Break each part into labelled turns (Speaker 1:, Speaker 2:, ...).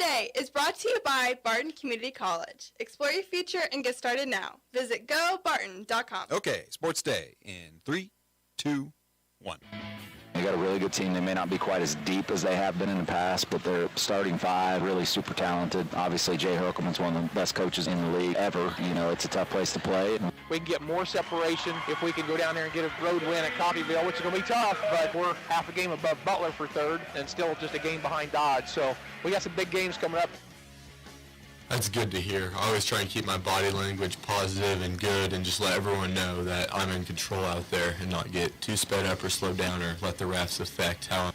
Speaker 1: Day is brought to you by Barton Community College. Explore your future and get started now. Visit gobarton.com.
Speaker 2: Okay, Sports Day in 3, 2, 1.
Speaker 3: They got a really good team. They may not be quite as deep as they have been in the past, but they're starting five, really super talented. Obviously, Jay Herkelman's one of the best coaches in the league ever. You know, it's a tough place to play.
Speaker 4: We can get more separation if we can go down there and get a road win at Coffeyville, which is going to be tough, but we're half a game above Butler for third and still just a game behind Dodge. So we got some big games coming up.
Speaker 5: That's good to hear. I always try and keep my body language positive and good and just let everyone know that I'm in control out there and not get too sped up or slowed down or let the refs affect how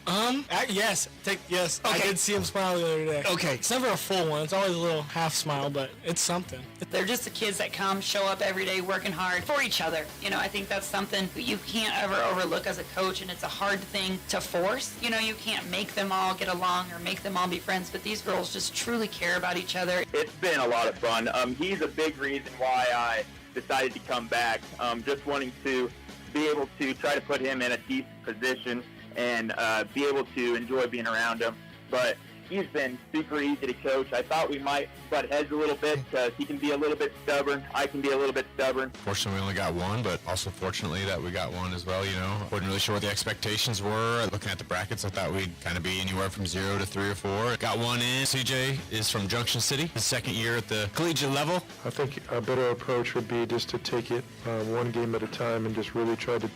Speaker 6: Yes. Yes. Okay. I did see him smile the other day.
Speaker 7: Okay.
Speaker 6: It's never a full one. It's always a little half smile, but it's something.
Speaker 8: They're just the kids that come, show up every day, working hard for each other. You know, I think that's something you can't ever overlook as a coach, and it's a hard thing to force. You know, you can't make them all get along or make them all be friends, but these girls just truly care about each other.
Speaker 9: It's been a lot of fun. He's a big reason why I decided to come back. Just wanting to be able to try to put him in a decent position and be able to enjoy being around him. But he's been super easy to coach. I thought we might butt heads a little bit because he can be a little bit stubborn. I can be a little bit stubborn.
Speaker 5: Fortunately, we only got one, but also fortunately that we got one as well, you know. Wasn't really sure what the expectations were. Looking at the brackets, I thought we'd kind of be anywhere from 0 to 3 or 4. Got one in. CJ is from Junction City, his second year at the collegiate level.
Speaker 10: I think a better approach would be just to take it one game at a time and just really try to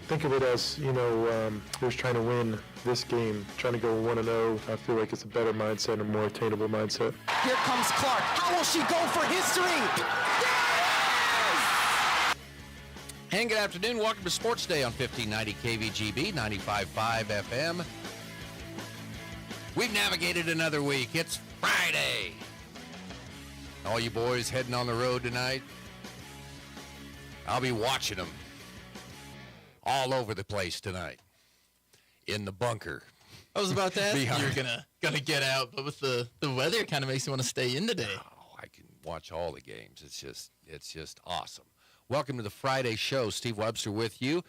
Speaker 10: think of it as, you know, who's trying to win this game, trying to go 1-0. I feel like it's a better mindset, a more attainable mindset.
Speaker 7: Here comes Clark. How will she go for history? Yes!
Speaker 11: And good afternoon. Welcome to Sports Day on 1590 KVGB, 95.5 FM. We've navigated another week. It's Friday. All you boys heading on the road tonight, I'll be watching them all over the place tonight. In the bunker.
Speaker 12: I was about that. You're gonna get out, but with the weather, it kind of makes you want to stay in today.
Speaker 11: Oh, I can watch all the games. It's just awesome. Welcome to the Friday show. Steve Webster with you.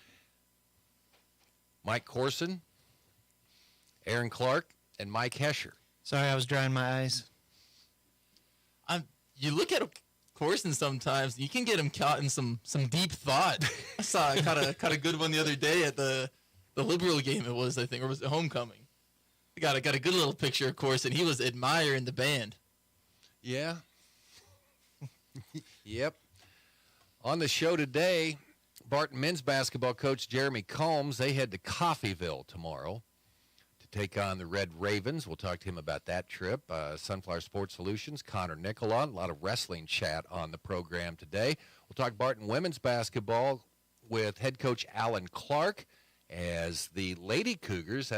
Speaker 11: Mike Corson, Aaron Clark, and Mike Hesher.
Speaker 13: Sorry, I was drying my eyes.
Speaker 12: You look at Corson sometimes, you can get him caught in some deep thought. I caught a good one the other day at the Liberal game it was, I think, or was it Homecoming? Got a good little picture, of course, and he was admiring the band.
Speaker 11: Yeah. Yep. On the show today, Barton men's basketball coach Jeremy Combs, they head to Coffeyville tomorrow to take on the Red Ravens. We'll talk to him about that trip. Sunflower Sports Solutions, Connor Nicolon, a lot of wrestling chat on the program today. We'll talk Barton women's basketball with head coach Alan Clark. As the Lady Cougars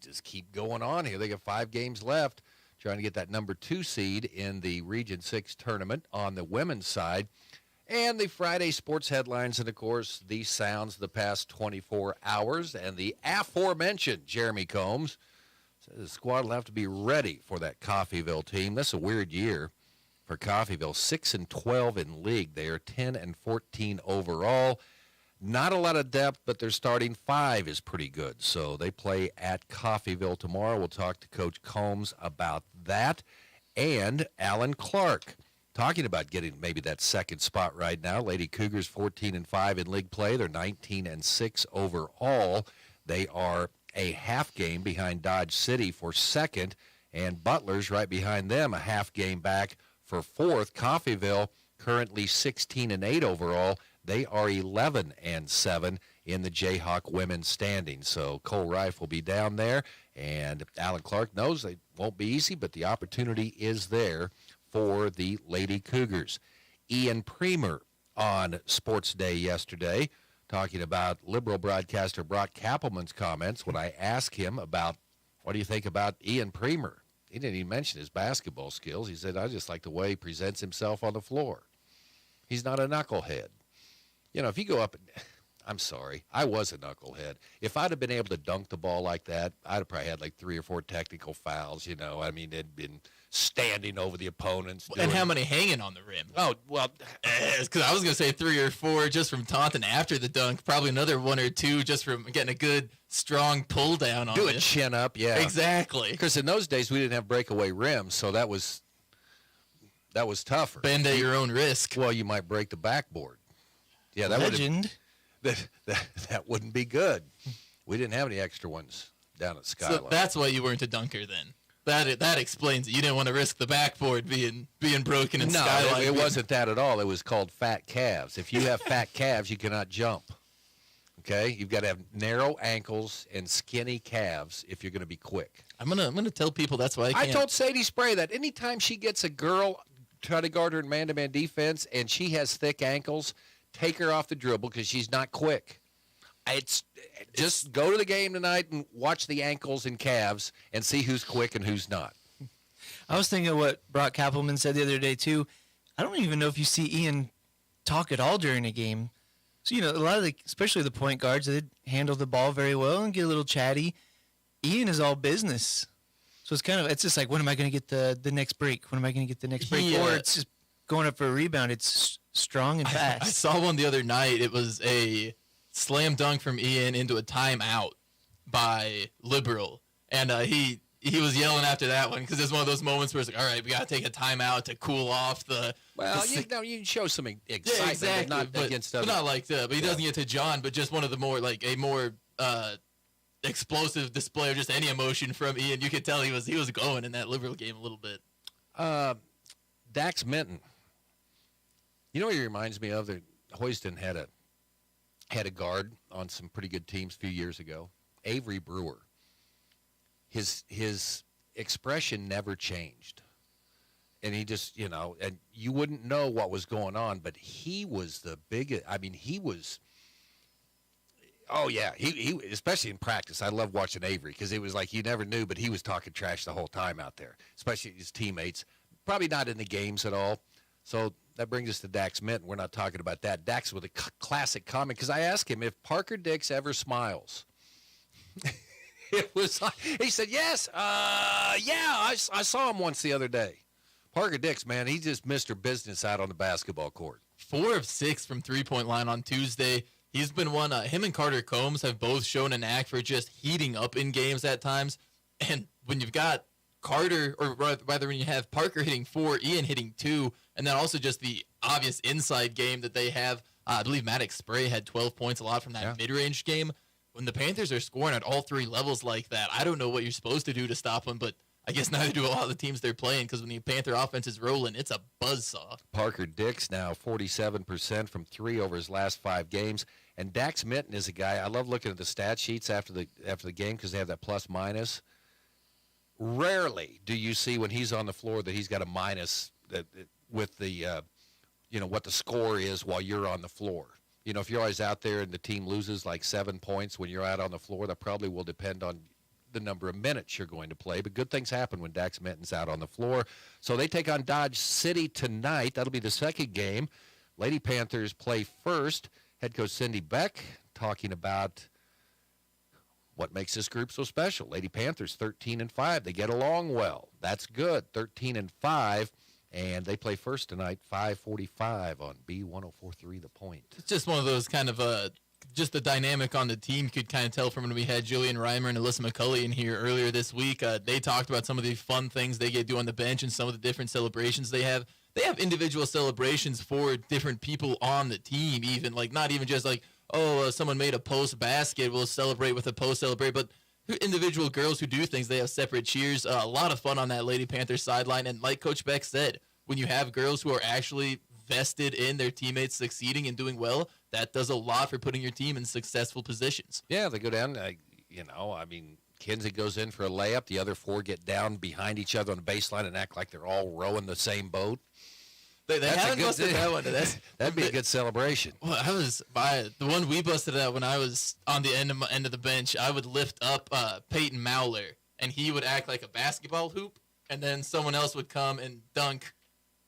Speaker 11: just keep going on here. They got 5 games left, trying to get that number 2 seed in the Region 6 tournament on the women's side. And the Friday sports headlines, and, of course, the sounds of the past 24 hours. And the aforementioned Jeremy Combs says the squad will have to be ready for that Coffeyville team. That's a weird year for Coffeyville. 6-12 in league. They are 10-14 overall. Not a lot of depth, but their starting 5 is pretty good. So they play at Coffeyville tomorrow. We'll talk to Coach Combs about that. And Alan Clark, talking about getting maybe that second spot right now. Lady Cougars 14-5 in league play. They're 19-6 overall. They are a half game behind Dodge City for second, and Butler's right behind them, a half game back for fourth. Coffeyville currently 16-8 overall. They are 11-7 in the Jayhawk women's standings. So Cole Reif will be down there, and Alan Clark knows it won't be easy, but the opportunity is there for the Lady Cougars. Ian Premer on Sports Day yesterday, talking about Liberal broadcaster Brock Kappelman's comments when I asked him about, what do you think about Ian Premer? He didn't even mention his basketball skills. He said, I just like the way he presents himself on the floor. He's not a knucklehead. You know, if you go up, I'm sorry. I was a knucklehead. If I'd have been able to dunk the ball like that, I'd have probably had like 3 or 4 technical fouls, you know. I mean, it'd been standing over the opponents.
Speaker 12: And how many hanging on the rim?
Speaker 11: Oh, well.
Speaker 12: Because I was going to say 3 or 4 just from taunting after the dunk. Probably another 1 or 2 just from getting a good, strong pull down on
Speaker 11: Do a
Speaker 12: you.
Speaker 11: chin up, yeah.
Speaker 12: Exactly.
Speaker 11: Because in those days, we didn't have breakaway rims, so that was tougher.
Speaker 12: Bend at your own risk.
Speaker 11: Well, you might break the backboard. Yeah, that
Speaker 13: Legend.
Speaker 11: that wouldn't be good. We didn't have any extra ones down at Skyline.
Speaker 12: So that's why you weren't a dunker then. That explains it. You didn't want to risk the backboard being broken in Skyline.
Speaker 11: No, it wasn't that at all. It was called fat calves. If you have fat calves, you cannot jump. Okay? You've got to have narrow ankles and skinny calves if you're going to be quick.
Speaker 12: I'm gonna tell people that's why I can't.
Speaker 11: I told Sadie Spray that anytime she gets a girl try to guard her in man-to-man defense and she has thick ankles, take her off the dribble because she's not quick. It's just go to the game tonight and watch the ankles and calves and see who's quick and who's not.
Speaker 13: I was thinking of what Brock Kappelman said the other day, too. I don't even know if you see Ian talk at all during a game. So, a lot of especially the point guards, they handle the ball very well and get a little chatty. Ian is all business. So it's just like, when am I going to get the next break? When am I going to get the next break? Or it's just going up for a rebound. It's strong and fast.
Speaker 12: I saw one the other night. It was a slam dunk from Ian into a timeout by Liberal. And he was yelling after that one because it's one of those moments where it's like, all right, we got to take a timeout to cool off the...
Speaker 11: Well, you show some excitement,
Speaker 12: yeah, exactly,
Speaker 11: but not against other...
Speaker 12: But not like that. But he doesn't get to John, but just one of the more, a more explosive display of just any emotion from Ian. You could tell he was going in that Liberal game a little bit.
Speaker 11: Dax Minton. You know what he reminds me of? That Houston had a guard on some pretty good teams a few years ago. Avery Brewer. His expression never changed. And he just, and you wouldn't know what was going on, but he was the biggest. I mean, he was, oh, yeah, he especially in practice. I love watching Avery because it was like you never knew, but he was talking trash the whole time out there, especially his teammates. Probably not in the games at all. So that brings us to Dax Minton. We're not talking about that. Dax with a classic comment because I asked him if Parker Dix ever smiles. It was like, he said, yes, I saw him once the other day. Parker Dix, man, he's just Mr. Business out on the basketball court.
Speaker 12: 4 of 6 from three-point line on Tuesday. He's been one. Him and Carter Combs have both shown a knack for just heating up in games at times. And when you've got Carter, or rather when you have Parker hitting 4, Ian hitting 2, and then also just the obvious inside game that they have. I believe Maddox Spray had 12 points, a lot from that mid-range game. When the Panthers are scoring at all 3 levels like that, I don't know what you're supposed to do to stop them, but I guess neither do a lot of the teams they're playing because when the Panther offense is rolling, it's a buzzsaw.
Speaker 11: Parker Dix now 47% from 3 over his last 5 games. And Dax Minton is a guy, I love looking at the stat sheets after the game because they have that plus minus. Rarely do you see when he's on the floor that he's got a minus with the, what the score is while you're on the floor. If you're always out there and the team loses like 7 points when you're out on the floor, that probably will depend on the number of minutes you're going to play. But good things happen when Dax Minton's out on the floor. So they take on Dodge City tonight. That'll be the second game. Lady Panthers play first. Head coach Cindy Beck talking about what makes this group so special. Lady Panthers 13-5. They get along well. That's good. 13-5. And they play first tonight, 5:45 on B1043 The Point.
Speaker 12: It's just one of those kind of just the dynamic on the team could kind of tell from when we had Jillian Reimer and Alyssa McCulley in here earlier this week. They talked about some of the fun things they get to do on the bench and some of the different celebrations they have. They have individual celebrations for different people on the team, even not even just someone made a post basket, we'll celebrate with a post celebrate, but individual girls who do things, they have separate cheers. A lot of fun on that Lady Panthers sideline. And like Coach Beck said, when you have girls who are actually vested in their teammates succeeding and doing well, that does a lot for putting your team in successful positions.
Speaker 11: Yeah, they go down, Kinsey goes in for a layup. The other 4 get down behind each other on the baseline and act like they're all rowing the same boat.
Speaker 12: They haven't busted that one.
Speaker 11: That'd be a good celebration.
Speaker 12: Well, the one we busted out when I was on the end of the bench. I would lift up Peyton Mowler, and he would act like a basketball hoop, and then someone else would come and dunk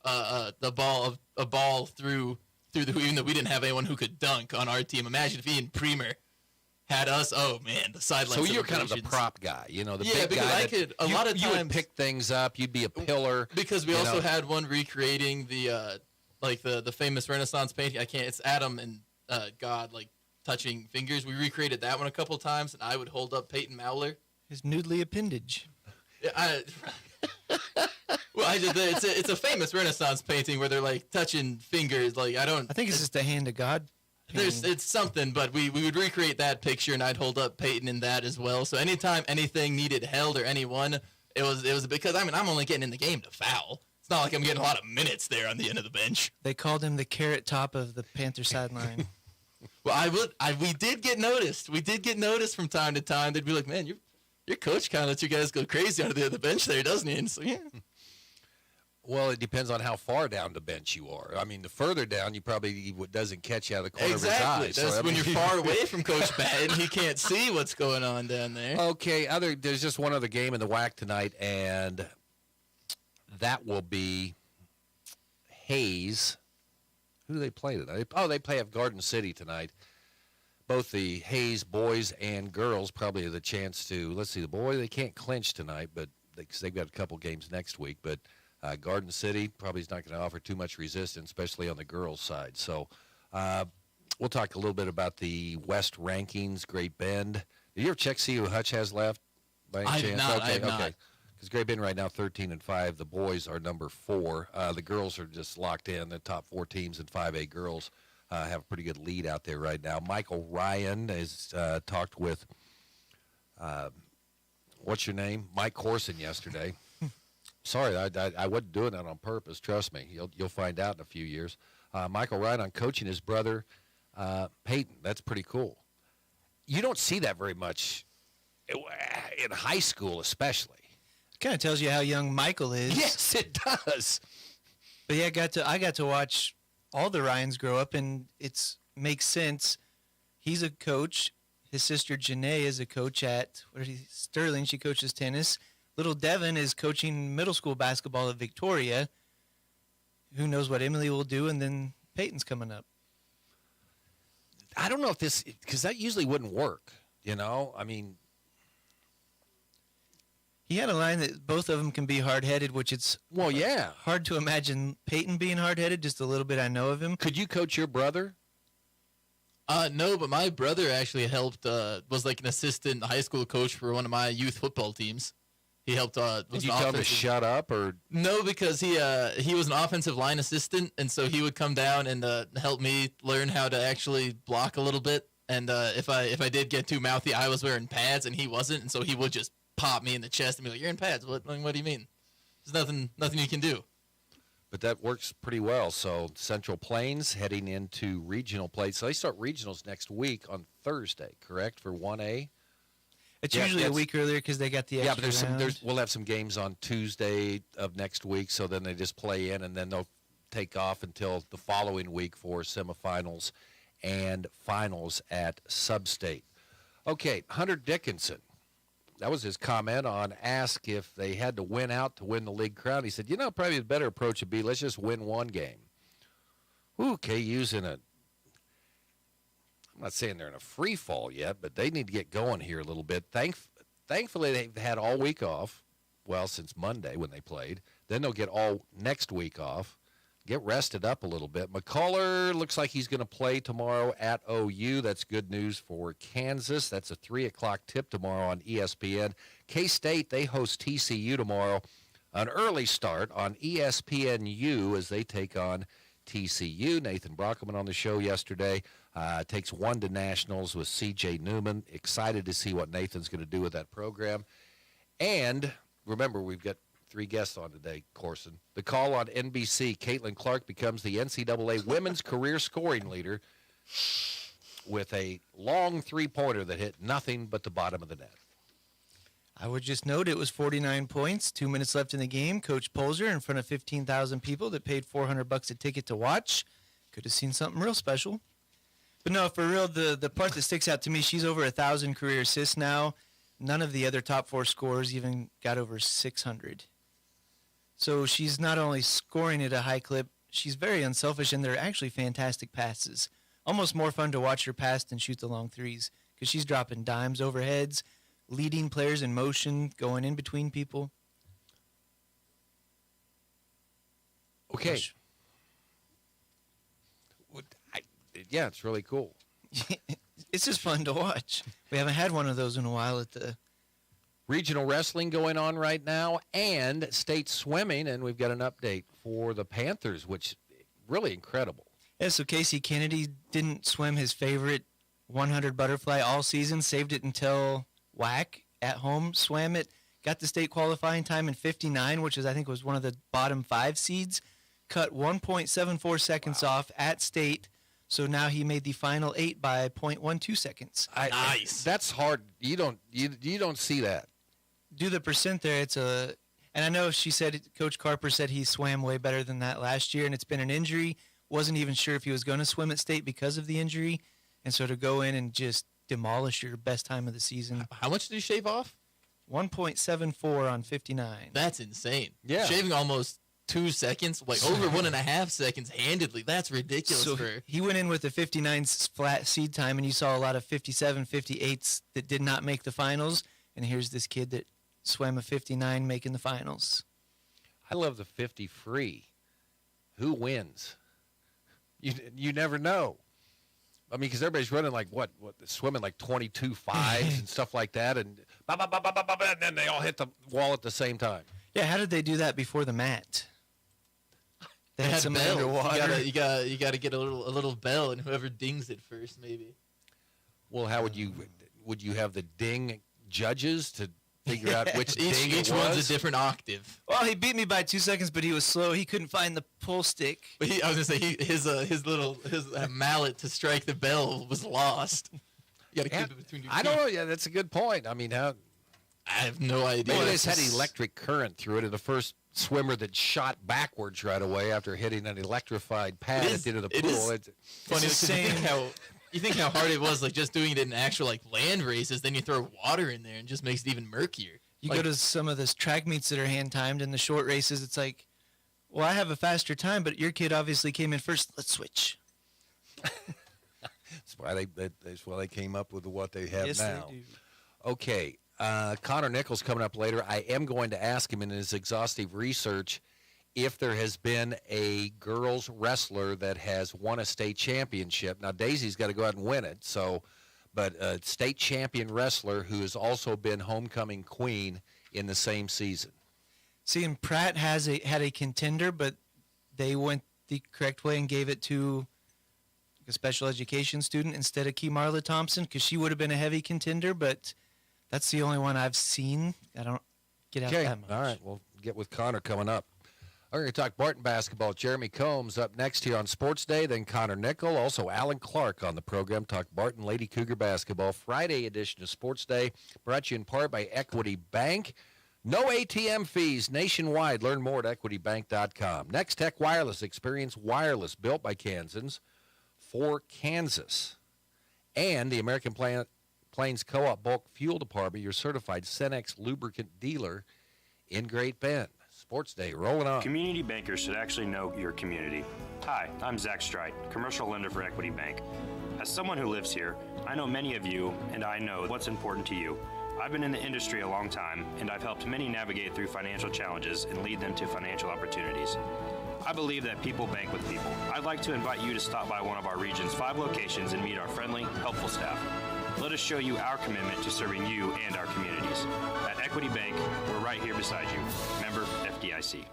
Speaker 12: a ball through through the even though we didn't have anyone who could dunk on our team. Imagine if Ian Premer had us. Oh man, the sideline.
Speaker 11: So you're kind of the prop guy, the big
Speaker 12: because
Speaker 11: guy.
Speaker 12: I could a lot of times
Speaker 11: you would pick things up. You'd be a pillar.
Speaker 12: Because we also had one recreating the the famous Renaissance painting. It's Adam and God touching fingers. We recreated that one a couple times, and I would hold up Peyton Mowler.
Speaker 13: His noodly appendage.
Speaker 12: Yeah, it's a famous Renaissance painting where they're touching fingers. I
Speaker 13: think it's just the hand of God.
Speaker 12: It's something, but we would recreate that picture, and I'd hold up Peyton in that as well. So anytime anything needed held or anyone, it was because I'm only getting in the game to foul. It's not like I'm getting a lot of minutes there on the end of the bench.
Speaker 13: They called him the carrot top of the Panther sideline.
Speaker 12: Well, we did get noticed. We did get noticed from time to time. They'd be like, "Man, your coach kind of lets you guys go crazy under the bench there, doesn't he?" And so yeah.
Speaker 11: Well, it depends on how far down the bench you are. I mean, the further down, you probably doesn't catch you out of the corner of his eye.
Speaker 12: That's when you're far away from Coach Batten. He can't see what's going on down there.
Speaker 11: Okay, there's just one other game in the WAC tonight, and that will be Hayes. Who do they play tonight? Oh, they play at Garden City tonight. Both the Hayes boys and girls probably have the chance to. Let's see, the boy they can't clinch tonight, but because they've got a couple games next week, but. Garden City probably is not going to offer too much resistance, especially on the girls' side. So we'll talk a little bit about the West rankings, Great Bend. Did you ever check, see who Hutch has left by any chance?
Speaker 12: I have not.
Speaker 11: Because Great Bend right now 13-5. The boys are number 4. The girls are just locked in. The top 4 teams in 5A girls have a pretty good lead out there right now. Michael Ryan has talked with, what's your name? Mike Corson yesterday. Sorry, I wasn't doing that on purpose. Trust me, you'll find out in a few years. Michael Ryan on coaching his brother Peyton. That's pretty cool. You don't see that very much in high school, especially.
Speaker 13: It kind of tells you how young Michael is.
Speaker 11: Yes, it does.
Speaker 13: But yeah, I got to watch all the Ryans grow up, and it makes sense. He's a coach. His sister Janae is a coach at Sterling. She coaches tennis. Little Devin is coaching middle school basketball at Victoria. Who knows what Emily will do, and then Peyton's coming up.
Speaker 11: I don't know if this, because that usually wouldn't work, I mean.
Speaker 13: He had a line that both of them can be hard-headed, which it's hard to imagine Peyton being hard-headed, just a little bit I know of him.
Speaker 11: Could you coach your brother?
Speaker 12: No, but my brother actually helped, was like an assistant high school coach for one of my youth football teams. He helped.
Speaker 11: Did you tell him to shut up or?
Speaker 12: No, because he was an offensive line assistant, and so he would come down and help me learn how to actually block a little bit. And if I did get too mouthy, I was wearing pads and he wasn't, and so he would just pop me in the chest and be like, "You're in pads. What do you mean? There's nothing you can do."
Speaker 11: But that works pretty well. So Central Plains heading into regional play. So they start regionals next week on Thursday, correct, for 1A?
Speaker 13: It's usually a week earlier because they got the extra
Speaker 11: but we'll have some games on Tuesday of next week, so then they just play in, and then they'll take off until the following week for semifinals and finals at Substate. Okay, Hunter Dickinson. That was his comment on ask if they had to win out to win the league crown. He said, probably the better approach would be let's just win one game. KU's in a I'm not saying they're in a free fall yet, but they need to get going here a little bit. Thankfully, they've had all week off, since Monday when they played. Then they'll get all next week off, get rested up a little bit. McCullough looks like he's going to play tomorrow at OU. That's good news for Kansas. That's a 3 o'clock tip tomorrow on ESPN. K-State, they host TCU tomorrow. An early start on ESPNU as they take on TCU. Nathan Brockman on the show yesterday. Takes 1 to nationals with C.J. Newman. Excited to see what Nathan's going to do with that program. And remember, we've got 3 guests on today, Corson. The call on NBC, Caitlin Clark becomes the NCAA women's career scoring leader with a long three-pointer that hit nothing but the bottom of the net.
Speaker 13: I would just note it was 49 points, 2 minutes left in the game. Coach Polzer in front of 15,000 people that paid $400 a ticket to watch. Could have seen something real special. But no, for real, the part that sticks out to me, she's over 1,000 career assists now. None of the other top 4 scorers even got over 600. So she's not only scoring at a high clip, she's very unselfish, and they're actually fantastic passes. Almost more fun to watch her pass than shoot the long threes because she's dropping dimes overheads, leading players in motion, going in between people.
Speaker 11: Okay. Yeah, it's really cool.
Speaker 13: It's just fun to watch. We haven't had one of those in a while at the
Speaker 11: Regional wrestling going on right now and state swimming, and we've got an update for the Panthers, which really incredible.
Speaker 13: Yeah, so Casey Kennedy didn't swim his favorite 100 butterfly all season, saved it until WAC at home, swam it, got the state qualifying time in 59, which is I think was one of the bottom 5 seeds, cut 1.74 seconds off at state. So now he made the final 8 by 0.12 seconds.
Speaker 11: Nice. That's hard. You don't see that.
Speaker 13: Do the percent there. And I know she said, Coach Carper said he swam way better than that last year, and it's been an injury. Wasn't even sure if he was going to swim at state because of the injury. And so to go in and just demolish your best time of the season.
Speaker 12: How much did he shave off?
Speaker 13: 1.74 on 59.
Speaker 12: That's insane.
Speaker 13: Yeah.
Speaker 12: Shaving almost 2 seconds, like over 1.5 seconds handedly. That's ridiculous.
Speaker 13: So he went in with a 59 flat seed time, and you saw a lot of 57, 58s that did not make the finals. And here's this kid that swam a 59 making the finals.
Speaker 11: I love the 50 free. Who wins? You never know. I mean, because everybody's running like what swimming like 22 fives and stuff like that, and then they all hit the wall at the same time.
Speaker 13: Yeah, how did they do that before the mat? They had some
Speaker 12: bells.
Speaker 13: underwater.
Speaker 12: You got to get a little bell, and whoever dings it first, maybe.
Speaker 11: Well, how would you have the ding judges to figure out which ding it
Speaker 12: each
Speaker 11: was?
Speaker 12: one's a different octave.
Speaker 13: Well, he beat me by 2 seconds, but he was slow. He couldn't find the pull stick.
Speaker 12: But I was gonna say his mallet to strike the bell was lost. You got to keep it between your teeth.
Speaker 11: I don't know. Yeah, that's a good point. I mean, how?
Speaker 12: I have no idea.
Speaker 11: Maybe they just had electric current through it, and the first swimmer that shot backwards right away after hitting an electrified pad at the end of the pool.
Speaker 12: It's funny because you think how hard it was, like just doing it in actual like land races. Then you throw water in there and just makes it even murkier.
Speaker 13: You go to some of those track meets that are hand timed, and the short races, it's like, well, I have a faster time, but your kid obviously came in first. Let's switch.
Speaker 11: That's why they came up with what they have
Speaker 13: Yes,
Speaker 11: now.
Speaker 13: they do.
Speaker 11: Okay, Connor Nichols coming up later. I am going to ask him in his exhaustive research if there has been a girls wrestler that has won a state championship. Now, Daisy's got to go out and win it, but a state champion wrestler who has also been homecoming queen in the same season.
Speaker 13: See, and Pratt had a contender, but they went the correct way and gave it to a special education student instead of Kemarla Thompson, because she would have been a heavy contender, but that's the only one I've seen. I don't get out that much.
Speaker 11: All right, we'll get with Connor coming up. We're going to talk Barton basketball. Jeremy Combs up next here on Sports Day, then Connor Nickel, also Alan Clark on the program. Talk Barton Lady Cougar basketball. Friday edition of Sports Day brought to you in part by Equity Bank. No ATM fees nationwide. Learn more at equitybank.com. Next Tech Wireless. Experience wireless built by Kansans for Kansas. And the American Plains Co-op Bulk Fuel Department, your certified Cenex lubricant dealer in Great Bend. Sports Day, rolling on.
Speaker 14: Community bankers should actually know your community. Hi, I'm Zach Strite, commercial lender for Equity Bank. As someone who lives here, I know many of you, and I know what's important to you. I've been in the industry a long time, and I've helped many navigate through financial challenges and lead them to financial opportunities. I believe that people bank with people. I'd like to invite you to stop by one of our region's 5 locations and meet our friendly, helpful staff. Let us show you our commitment to serving you and our communities. At Equity Bank, we're right here beside you. Member FDIC.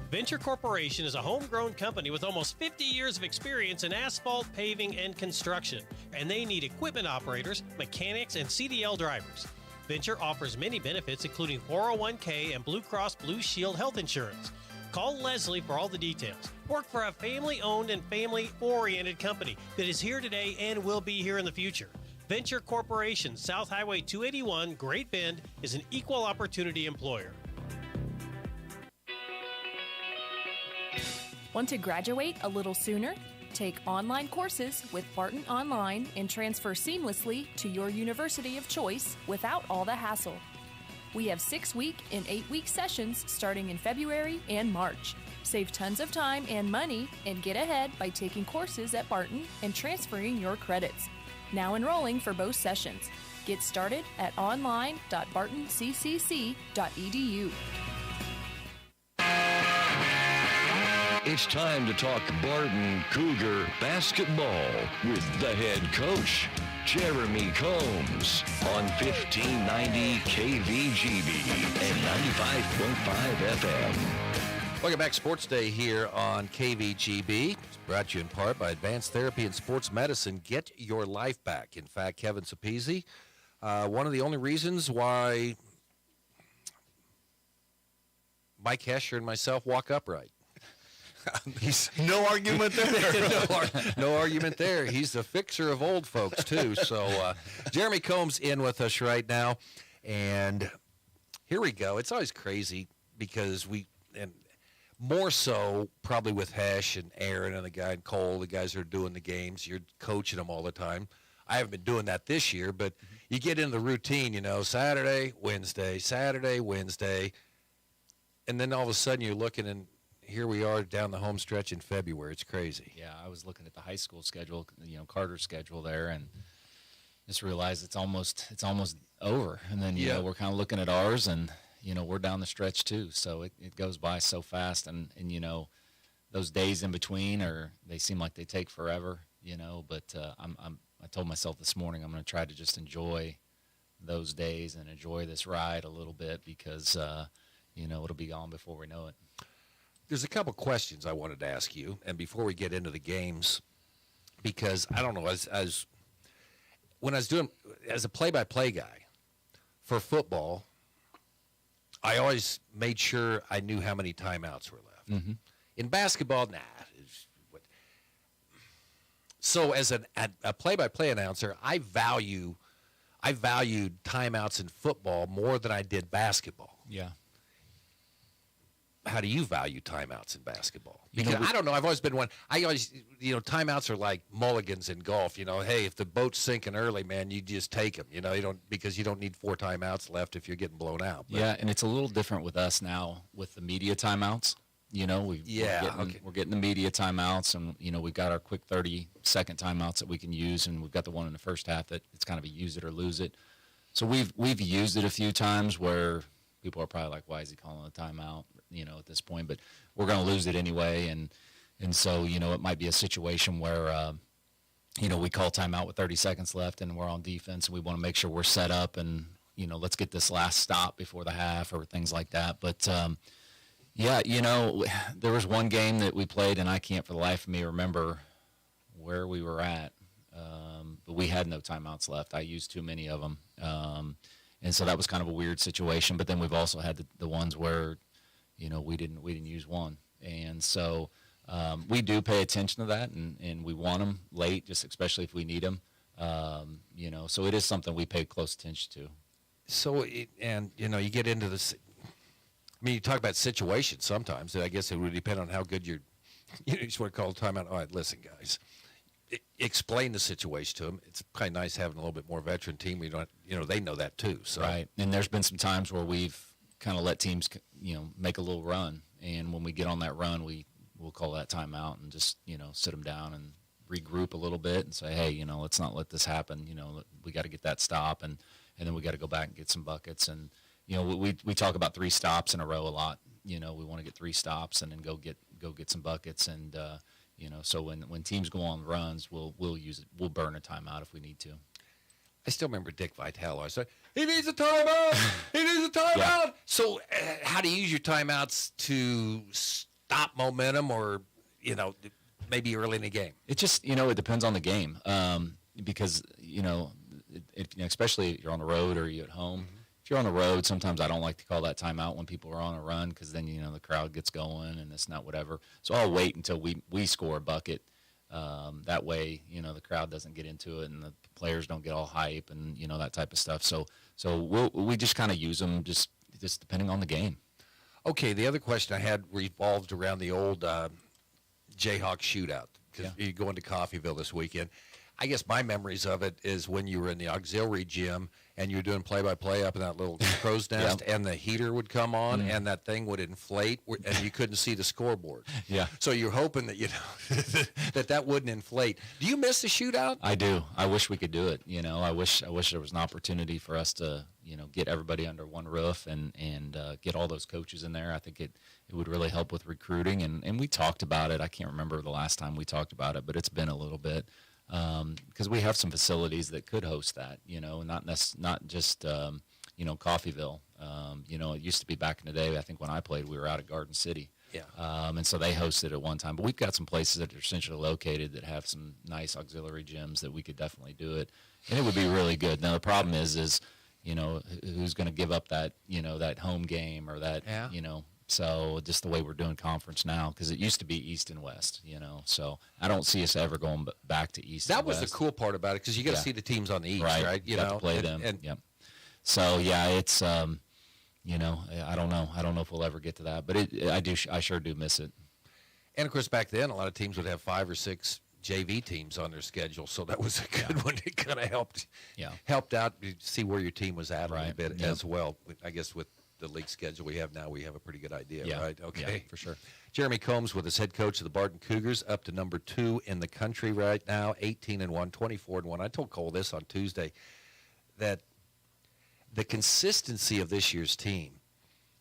Speaker 15: Venture Corporation is a homegrown company with almost 50 years of experience in asphalt, paving, and construction, and they need equipment operators, mechanics, and CDL drivers. Venture offers many benefits, including 401k and Blue Cross Blue Shield health insurance. Call Leslie for all the details. Work for a family-owned and family-oriented company that is here today and will be here in the future. Venture Corporation, South Highway 281, Great Bend, is an equal opportunity employer.
Speaker 16: Want to graduate a little sooner? Take online courses with Barton Online and transfer seamlessly to your university of choice without all the hassle. We have 6-week and 8-week sessions starting in February and March. Save tons of time and money and get ahead by taking courses at Barton and transferring your credits. Now enrolling for both sessions. Get started at online.bartonccc.edu.
Speaker 17: It's time to talk Barton Cougar basketball with the head coach, Jeremy Combs, on 1590 KVGB and 95.5 FM.
Speaker 11: Welcome back. Sports Day here on KVGB. It's brought to you in part by Advanced Therapy and Sports Medicine. Get your life back. In fact, Kevin Sapezi, one of the only reasons why Mike Hesher and myself walk upright.
Speaker 6: No argument there.
Speaker 11: no argument there. He's the fixer of old folks, too. So Jeremy Combs in with us right now. And here we go. It's always crazy because and more so probably with Hesh and Aaron and the guy and Cole, the guys that are doing the games. You're coaching them all the time. I haven't been doing that this year, but you get into the routine, Saturday, Wednesday, and then all of a sudden you're looking and here we are down the home stretch in February. It's crazy.
Speaker 18: Yeah, I was looking at the high school schedule, Carter's schedule there, and just realized it's almost over. And then, you know, we're kind of looking at ours, and, we're down the stretch too. So it goes by so fast, and those days in between they seem like they take forever, but I told myself this morning I'm going to try to just enjoy those days and enjoy this ride a little bit because, it'll be gone before we know it.
Speaker 11: There's a couple questions I wanted to ask you, and before we get into the games, because I don't know, when I was doing as a play-by-play guy for football, I always made sure I knew how many timeouts were left.
Speaker 18: Mm-hmm.
Speaker 11: In basketball, So as a play-by-play announcer, I valued timeouts in football more than I did basketball.
Speaker 18: Yeah.
Speaker 11: How do you value timeouts in basketball? Because I don't know. I've always been one. Timeouts are like mulligans in golf. Hey, if the boat's sinking early, man, you just take them. You don't need 4 timeouts left if you're getting blown out. But,
Speaker 18: yeah, and it's a little different with us now with the media timeouts. We're getting the media timeouts, and we've got our quick 30-second timeouts that we can use, and we've got the one in the first half that it's kind of a use it or lose it. So we've used it a few times where people are probably like, why is he calling a timeout? At this point, but we're going to lose it anyway, and so it might be a situation where we call timeout with 30 seconds left, and we're on defense, and we want to make sure we're set up, and let's get this last stop before the half or things like that. But there was one game that we played, and I can't for the life of me remember where we were at, but we had no timeouts left. I used too many of them, and so that was kind of a weird situation. But then we've also had the ones where we didn't use one, and so we do pay attention to that, and we want them late, just especially if we need them. So it is something we pay close attention to.
Speaker 11: So you get into this. You talk about situations sometimes. I guess it would depend on how good you just want to call a timeout. All right, listen, guys. Explain the situation to them. It's probably nice having a little bit more veteran team. We don't, they know that too. So.
Speaker 18: Right, and there's been some times where we've kind of let teams, make a little run, and when we get on that run, we'll call that timeout and just, sit them down and regroup a little bit and say, hey, let's not let this happen. We got to get that stop, and then we got to go back and get some buckets. And we talk about 3 stops in a row a lot. We want to get 3 stops and then go get some buckets. And so when teams go on runs, we'll use it. We'll burn a timeout if we need to.
Speaker 11: I still remember Dick Vitale. I said, he needs a timeout. He needs a timeout. Yeah. So how do you use your timeouts to stop momentum or, maybe early in the game?
Speaker 18: It just, it depends on the game because, especially if you're on the road or you're at home. Mm-hmm. If you're on the road, sometimes I don't like to call that timeout when people are on a run because then, the crowd gets going and it's not whatever. So I'll wait until we score a bucket. That way, the crowd doesn't get into it and the players don't get all hype and, that type of stuff. So we just kind of use them just depending on the game.
Speaker 11: Okay, the other question I had revolved around the old Jayhawk shootout because you go into Coffeyville this weekend. I guess my memories of it is when you were in the auxiliary gym and you were doing play-by-play up in that little crow's nest, and the heater would come on, and that thing would inflate, and you couldn't see the scoreboard.
Speaker 18: Yeah.
Speaker 11: So you're hoping that that wouldn't inflate. Do you miss the shootout?
Speaker 18: I do. I wish we could do it. I wish there was an opportunity for us to, get everybody under one roof and get all those coaches in there. I think it would really help with recruiting, and we talked about it. I can't remember the last time we talked about it, but it's been a little bit. Because we have some facilities that could host that, not just Coffeyville. It used to be back in the day. I think when I played, we were out at Garden City.
Speaker 11: Yeah.
Speaker 18: And so they hosted at one time. But we've got some places that are essentially located that have some nice auxiliary gyms that we could definitely do it, and it would be really good. Now the problem is who's going to give up that that home game or that So just the way we're doing conference now, because it used to be East and West, So I don't see us ever going back to East.
Speaker 11: That
Speaker 18: and
Speaker 11: was
Speaker 18: West.
Speaker 11: the cool part about it, because you got to see the teams on the East, right?
Speaker 18: You got to play them. Yep. So yeah, it's I don't know. I don't know if we'll ever get to that, but I sure do miss it.
Speaker 11: And of course, back then, a lot of teams would have 5 or 6 JV teams on their schedule, so that was a good one. It kind of helped out to see where your team was at a little bit as well. I guess with the league schedule we have now, we have a pretty good idea, right? Okay.
Speaker 18: Yeah, for sure.
Speaker 11: Jeremy Combs with us, head coach of the Barton Cougars, up to number 2 in the country right now, 18-1, 24-1. I told Cole this on Tuesday, that the consistency of this year's team,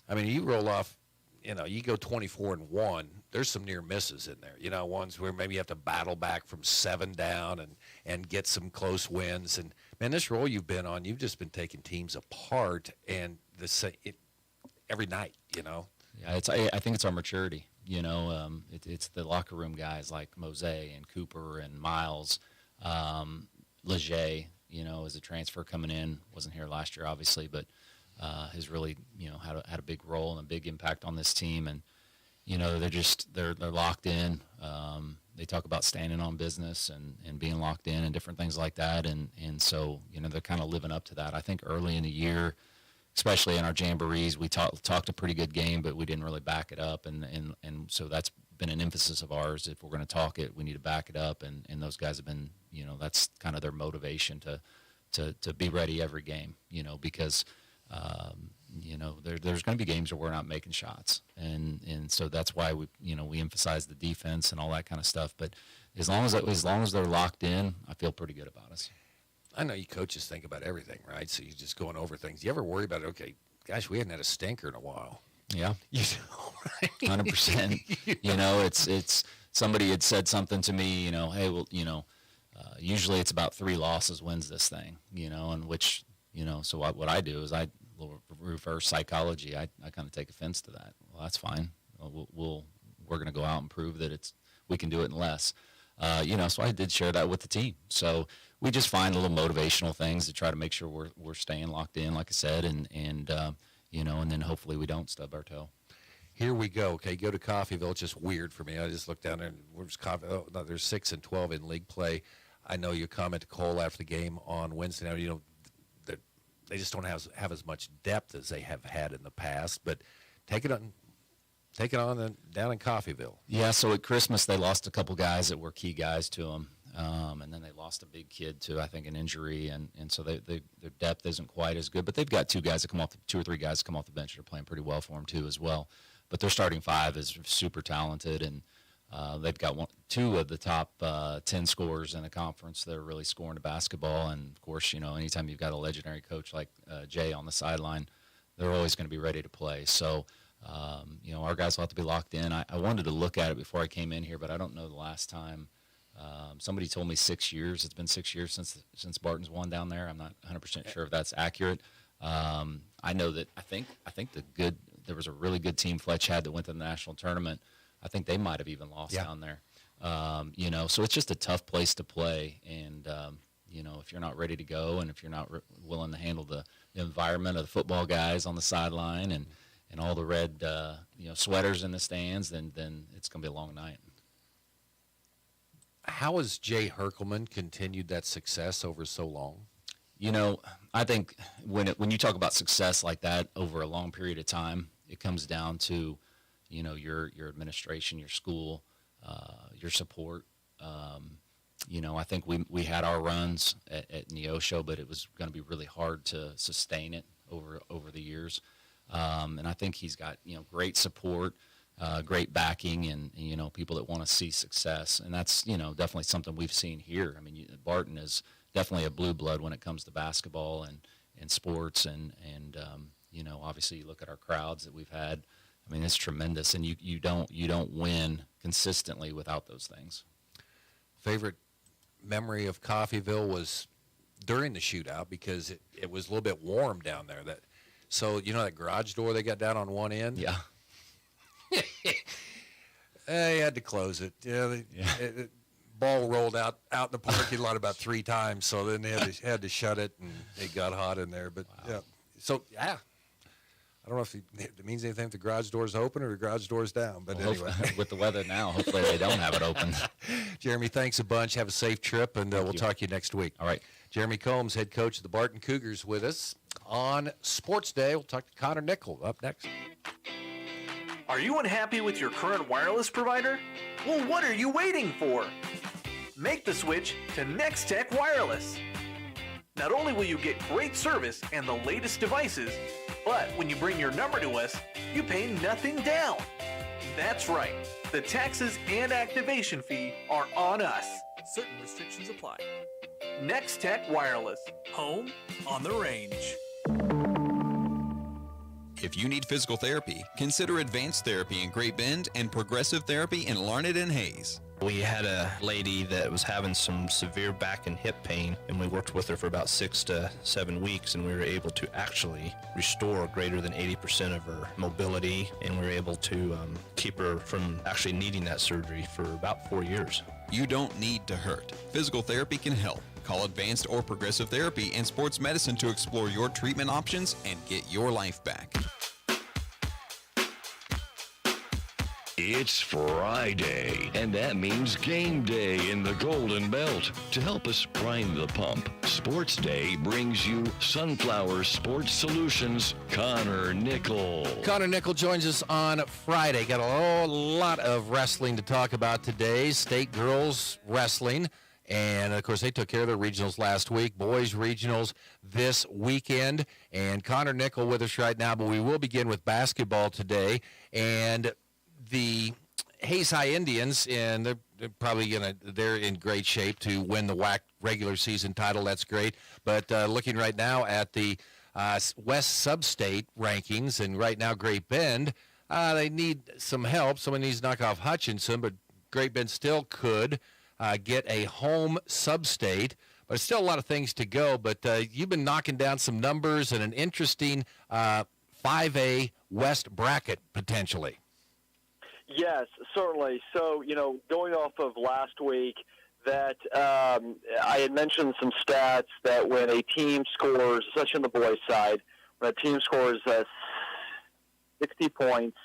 Speaker 11: I mean, you roll off, you go 24-1, there's some near misses in there. Ones where maybe you have to battle back from 7 down and get some close wins. And, man, this role you've been on, you've just been taking teams apart and every night,
Speaker 18: Yeah, I think it's our maturity. It's the locker room guys like Mose and Cooper and Miles, Leger, as a transfer coming in, wasn't here last year obviously, but has really had a big role and a big impact on this team. And they're locked in. They talk about standing on business and being locked in and different things like that. And so they're kind of living up to that. I think early in the year, especially in our jamborees, we talked a pretty good game, but we didn't really back it up. And so that's been an emphasis of ours. If we're going to talk it, we need to back it up. And those guys have been, that's kind of their motivation to be ready every game, because, there's going to be games where we're not making shots. And so that's why we emphasize the defense and all that kind of stuff. But as long as they're locked in, I feel pretty good about us.
Speaker 11: I know you coaches think about everything, right? So you're just going over things. You ever worry about, okay, gosh, we hadn't had a stinker in a while.
Speaker 18: Yeah.
Speaker 11: Right?
Speaker 18: 100%. It's somebody had said something to me, hey, well, usually it's about 3 losses wins this thing, and which, so what I do is I will reverse psychology. I kind of take offense to that. Well, that's fine. We're going to go out and prove that we can do it in less. So I did share that with the team. So we just find little motivational things to try to make sure we're staying locked in, like I said, and then hopefully we don't stub our toe.
Speaker 11: Here we go. Okay, go to Coffeyville. It's just weird for me. I just looked down there and where's Coffeyville? Oh, no, there's 6-12 in league play. I know you comment to Cole after the game on Wednesday night. They just don't have as much depth as they have had in the past. But take it on down in Coffeyville.
Speaker 18: Yeah. So at Christmas they lost a couple guys that were key guys to them. And then they lost a big kid to, I think, an injury, and so their depth isn't quite as good. But they've got 2 or 3 guys that come off the bench that are playing pretty well for them too as well. But their starting 5 is super talented, and they've got 2 of the top 10 scorers in the conference that are really scoring the basketball. And of course, anytime you've got a legendary coach like Jay on the sideline, they're always going to be ready to play. So. Our guys will have to be locked in. I wanted to look at it before I came in here, but I don't know the last time. Somebody told me 6 years. It's been 6 years since Barton's won down there. I'm not 100% sure if that's accurate. I know that I think there was a really good team Fletch had that went to the national tournament. I think they might have even lost down there. So it's just a tough place to play. And, if you're not ready to go and if you're not willing to handle the environment of the football guys on the sideline and all the red, sweaters in the stands, then it's going to be a long night.
Speaker 11: How has Jay Herkelman continued that success over so long?
Speaker 18: I think when you talk about success like that over a long period of time, it comes down to, your administration, your school, your support, I think we had our runs at Neosho, but it was going to be really hard to sustain it over the years. And I think he's got, great support, great backing, and people that want to see success. And that's, definitely something we've seen here. I mean, Barton is definitely a blue blood when it comes to basketball and sports. And obviously you look at our crowds that we've had. I mean, it's tremendous. And you don't win consistently without those things.
Speaker 11: Favorite memory of Coffeyville was during the shootout because it was a little bit warm down there. So that garage door they got down on one end?
Speaker 18: Yeah.
Speaker 11: They had to close it. Ball rolled out in the parking lot about 3 times, so then they had to shut it, and it got hot in there. But I don't know if it means anything if the garage door's open or the garage door's down. But anyway,
Speaker 18: with the weather now, hopefully they don't have it open.
Speaker 11: Jeremy, thanks a bunch. Have a safe trip, and we'll talk to you next week.
Speaker 18: All right.
Speaker 11: Jeremy Combs, head coach of the Barton Cougars, with us on Sports Day. We'll talk to Connor Nickel up next.
Speaker 19: Are you unhappy with your current wireless provider? Well, what are you waiting for? Make the switch to Nextech Wireless. Not only will you get great service and the latest devices, but when you bring your number to us, you pay nothing down. That's right. The taxes and activation fee are on us.
Speaker 6: Certain restrictions apply.
Speaker 19: Nextech Wireless. Home on the range.
Speaker 2: If you need physical therapy, consider Advanced Therapy in Great Bend and Progressive Therapy in Larned and Hayes.
Speaker 20: We had a lady that was having some severe back and hip pain, and we worked with her for about 6 to 7 weeks, and we were able to actually restore greater than 80% of her mobility, and we were able to keep her from actually needing that surgery for about 4 years.
Speaker 2: You don't need to hurt. Physical therapy can help. Call Advanced or Progressive Therapy and Sports Medicine to explore your treatment options and get your life back.
Speaker 17: It's Friday, and that means game day in the Golden Belt. To help us prime the pump, Sports Day brings you Sunflower Sports Solutions, Connor Nickel.
Speaker 11: Connor Nickel joins us on Friday. Got a whole lot of wrestling to talk about today. State girls wrestling. And, of course, they took care of their regionals last week. Boys regionals this weekend. And Connor Nickel with us right now. But we will begin with basketball today. And the Hayes High Indians, and they're probably they're in great shape to win the WAC regular season title. That's great. But looking right now at the West Sub-State rankings, and right now Great Bend, they need some help. Someone needs to knock off Hutchinson, but Great Bend still could get a home sub-state. But still a lot of things to go. But you've been knocking down some numbers and an interesting 5A West bracket potentially.
Speaker 21: Yes, certainly. So, going off of last week, that I had mentioned some stats that when a team scores, especially on the boys' side, when a team scores 60 points,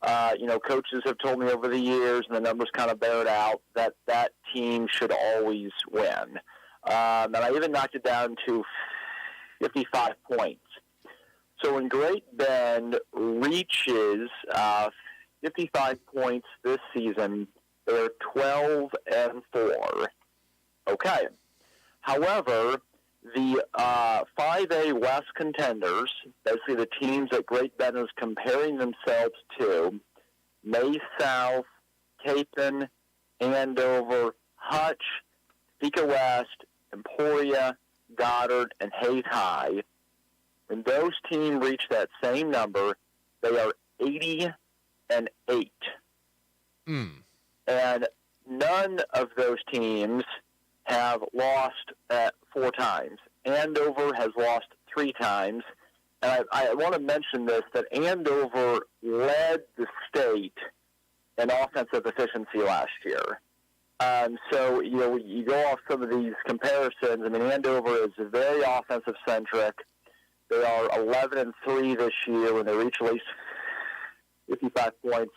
Speaker 21: coaches have told me over the years, and the numbers kind of bear it out, that team should always win. And I even knocked it down to 55 points. So when Great Bend reaches 55 points this season, they're 12-4. Okay. However, the 5A West contenders, basically the teams that Great Bend is comparing themselves to, May South, Capon, Andover, Hutch, Topeka West, Emporia, Goddard, and Hayes High, when those teams reach that same number, they are 80-8. And none of those teams have lost 4 times. Andover has lost 3 times. And I want to mention this, that Andover led the state in offensive efficiency last year. So, you go off some of these comparisons. I mean, Andover is very offensive-centric. They are 11-3 this year when they reach at least 55 points.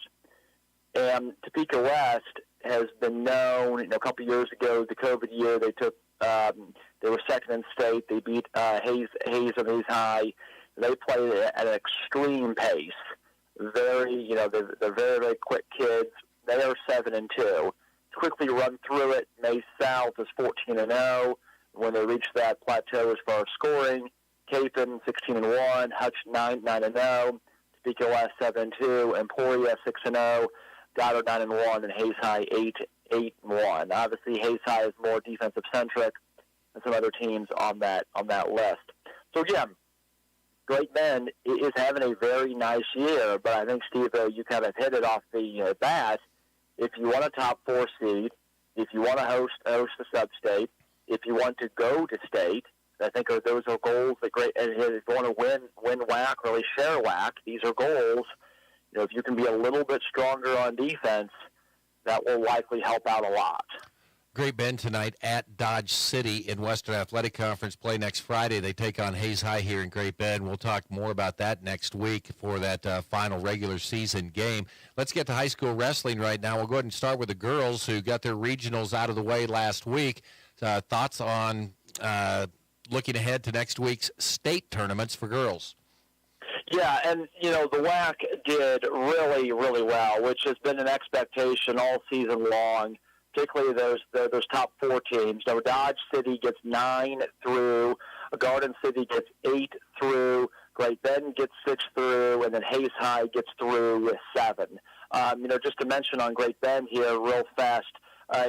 Speaker 21: And Topeka West has been known, a couple years ago, the COVID year, they were second in state. They beat Hayes and Hayes High. They played at an extreme pace. They're very, very quick kids. They are 7-2. quickly run through it. May South is 14-0 when they reach that plateau as far as scoring. Capon 16-1, Hutch 9-0, Topeka West 7-2, Emporia 6-0, Goddard 9-1, and Hayes High 8-1. Obviously, Hayes High is more defensive centric than some other teams on that list. So again, Great Bend is having a very nice year, but I think, Steve, you kind of hit it off the bat. If you want a top 4 seed, if you want to host a sub-state, if you want to go to state, I think those are goals that Great. And if you want to win WAC, really share WAC, these are goals. You know, if you can be a little bit stronger on defense, that will likely help out a lot.
Speaker 11: Great Bend tonight at Dodge City in Western Athletic Conference play next Friday. They take on Hayes High here in Great Bend. We'll talk more about that next week for that final regular season game. Let's get to high school wrestling right now. We'll go ahead and start with the girls who got their regionals out of the way last week. Thoughts on looking ahead to next week's state tournaments for girls?
Speaker 21: Yeah, and, you know, the WAC did really, really well, which has been an expectation all season long, particularly those top 4 teams. Now, Dodge City gets 9 through, Garden City gets 8 through, Great Bend gets 6 through, and then Hayes High gets through 7. You know, just to mention on Great Bend here real fast,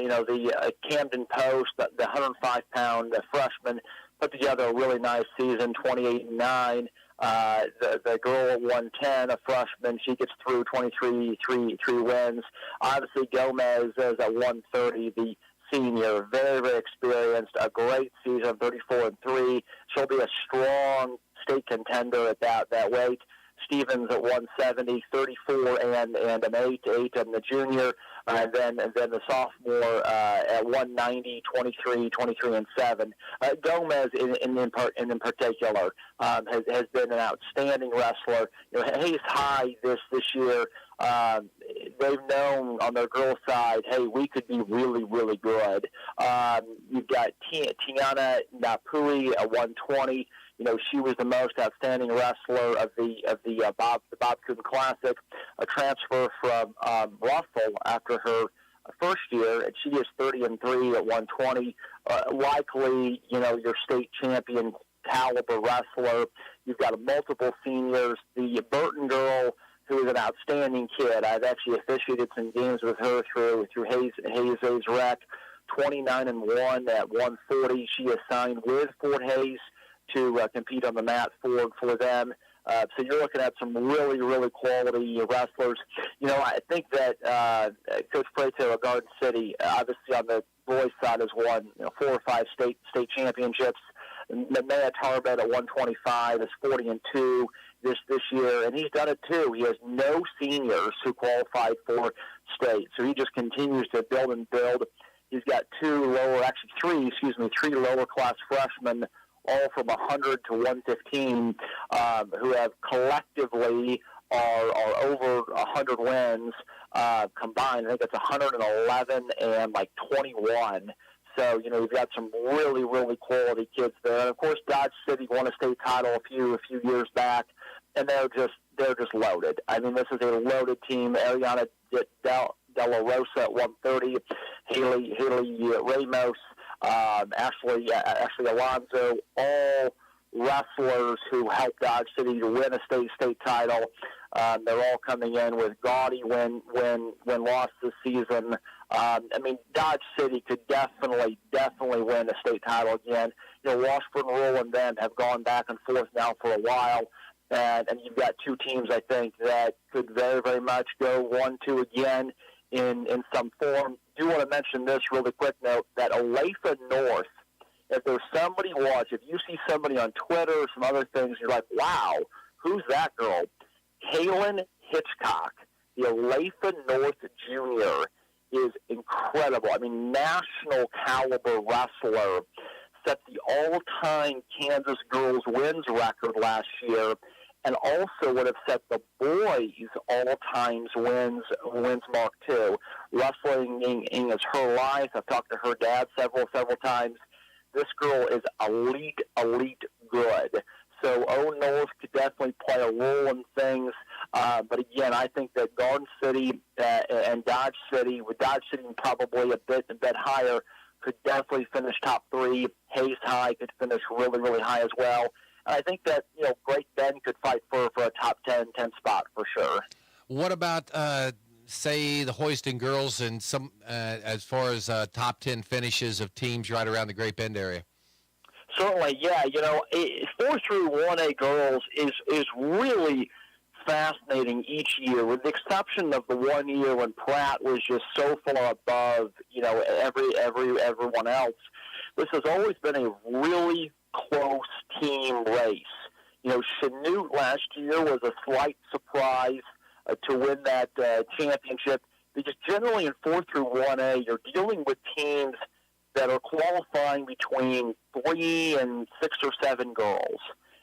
Speaker 21: you know, the Camden Post, the 105-pound freshman, put together a really nice season, 28-9. The girl at 110, a freshman, she gets through 23 wins. Obviously, Gomez is at 130, the senior, very, very experienced, a great season, 34-3. She'll be a strong state contender at that weight. Stevens at 170, 34 and an 8 in the junior, and then the sophomore at 190, 23 and 7. Gomez in particular has been an outstanding wrestler. You know, Hayes High this year, they've known on their girls' side, hey, we could be really, really good. You've got Tiana Napui at 120. You know, she was the most outstanding wrestler of the Bob Coon Classic, a transfer from Russell after her first year, and she is 30-3 at 120. Likely, you know, your state champion caliber wrestler. You've got multiple seniors. The Burton girl, who is an outstanding kid. I've actually officiated some games with her through Hayes Rec. 29-1 at 140. She is signed with Fort Hayes to compete on the mat for them. So you're looking at some really, really quality wrestlers. You know, I think that Coach Prato of Garden City, obviously on the boys' side, has won 4 or 5 state championships. Maya Tarbet at 125 is 40-2 this year, and he's done it too. He has no seniors who qualified for state, so he just continues to build and build. He's got 3 lower class freshmen, all from 100 to 115, who have collectively are over 100 wins combined. I think it's 111 and 21. So, you know, you've got some really, really quality kids there. And of course, Dodge City won a state title a few years back, and they're just loaded. I mean, this is a loaded team. Ariana Della Rosa at 130, Haley Ramos, Ashley Alonso, all wrestlers who helped Dodge City to win a state title. They're all coming in with gaudy win loss this season. I mean, Dodge City could definitely win a state title again. You know, Washburn Rural and them have gone back and forth now for a while, and you've got 2 teams, I think, that could very, very much go 1-2 again in some form. Do want to mention this really quick note, that Olathe North, if there's somebody if you see somebody on Twitter or some other things, you're like, wow, who's that girl? Kaylin Hitchcock, the Olathe North Junior, is incredible. I mean, national caliber wrestler, set the all-time Kansas girls wins record last year, and also would have set the boys' all-time wins mark too. Wrestling is her life. I've talked to her dad several times. This girl is elite good. So Owen North could definitely play a role in things. But again, I think that Garden City and Dodge City, with Dodge City probably a bit higher, could definitely finish top 3. Hayes High could finish really, really high as well. And I think that, Great Bend could fight for a top 10 spot for sure.
Speaker 11: What about, say, the Hoiston girls and some as far as top 10 finishes of teams right around the Great Bend area?
Speaker 21: Certainly, yeah. 4 through 1A girls is really fascinating each year, with the exception of the 1 year when Pratt was just so far above, everyone else. This has always been a really close team race. Chanute last year was a slight surprise to win that championship, because generally in 4 through 1A, you're dealing with teams that are qualifying between 3 and 6 or 7 girls.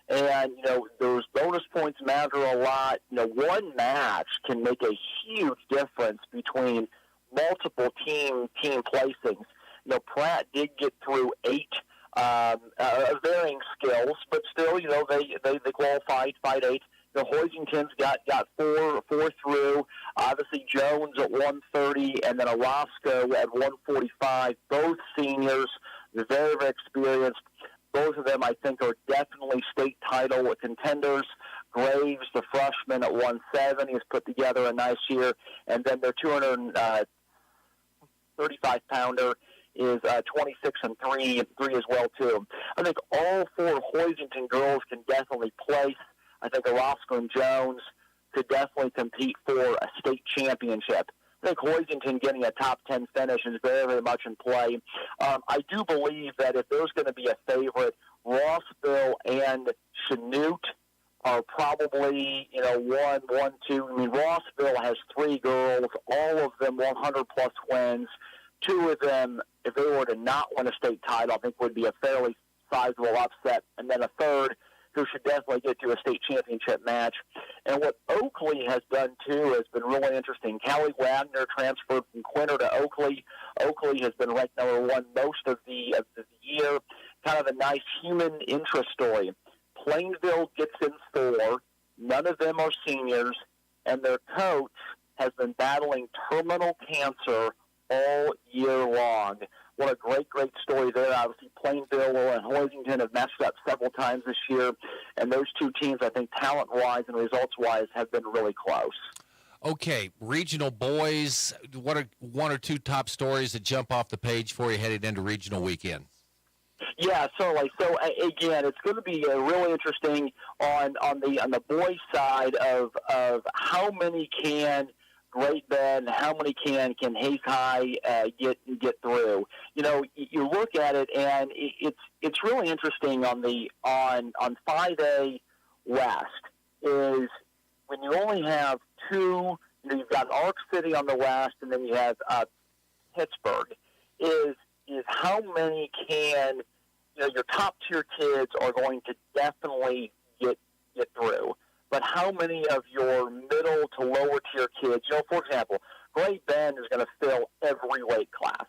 Speaker 21: And, those bonus points matter a lot. One match can make a huge difference between multiple team placings. Pratt did get through 8 varying skills, but still, they qualified 8. Hoisington's got 4 through. Obviously, Jones at 130, and then Orozco at 145. Both seniors, very, very experienced. Both of them, I think, are definitely state title contenders. Graves, the freshman, at 170, has put together a nice year. And then their 235-pounder is 26-3 as well, too. I think all 4 Hoisington girls can definitely place. I think Orozco and Jones could definitely compete for a state championship. I think Hoisington getting a top 10 finish is very, very much in play. I do believe that if there's going to be a favorite, Rossville and Chanute are probably, 1, 2. I mean, Rossville has 3 girls, all of them 100-plus wins. 2 of them, if they were to not win a state title, I think would be a fairly sizable upset. And then a third who should definitely get to a state championship match. And what Oakley has done, too, has been really interesting. Callie Wagner transferred from Quinter to Oakley. Oakley has been ranked number 1 most of the year. Kind of a nice human interest story. Plainville gets in 4. None of them are seniors. And their coach has been battling terminal cancer all year long. What a great, great story there. Obviously, Plainville and Hoisington have matched up several times this year, and those 2 teams, I think, talent-wise and results-wise, have been really close.
Speaker 11: Okay, regional boys, what are 1 or 2 top stories that jump off the page for you headed into regional weekend?
Speaker 21: Yeah, certainly. So, again, it's going to be really interesting on the boys' side of how many can Great Bend, how many can Hayes High get through? You look at it, and it's really interesting on 5A West is when you only have 2. You've got Arc City on the west, and then you have Pittsburgh. Is how many can your top tier kids are going to definitely get through? But how many of your middle to lower tier kids, for example, Great Bend is going to fill every weight class.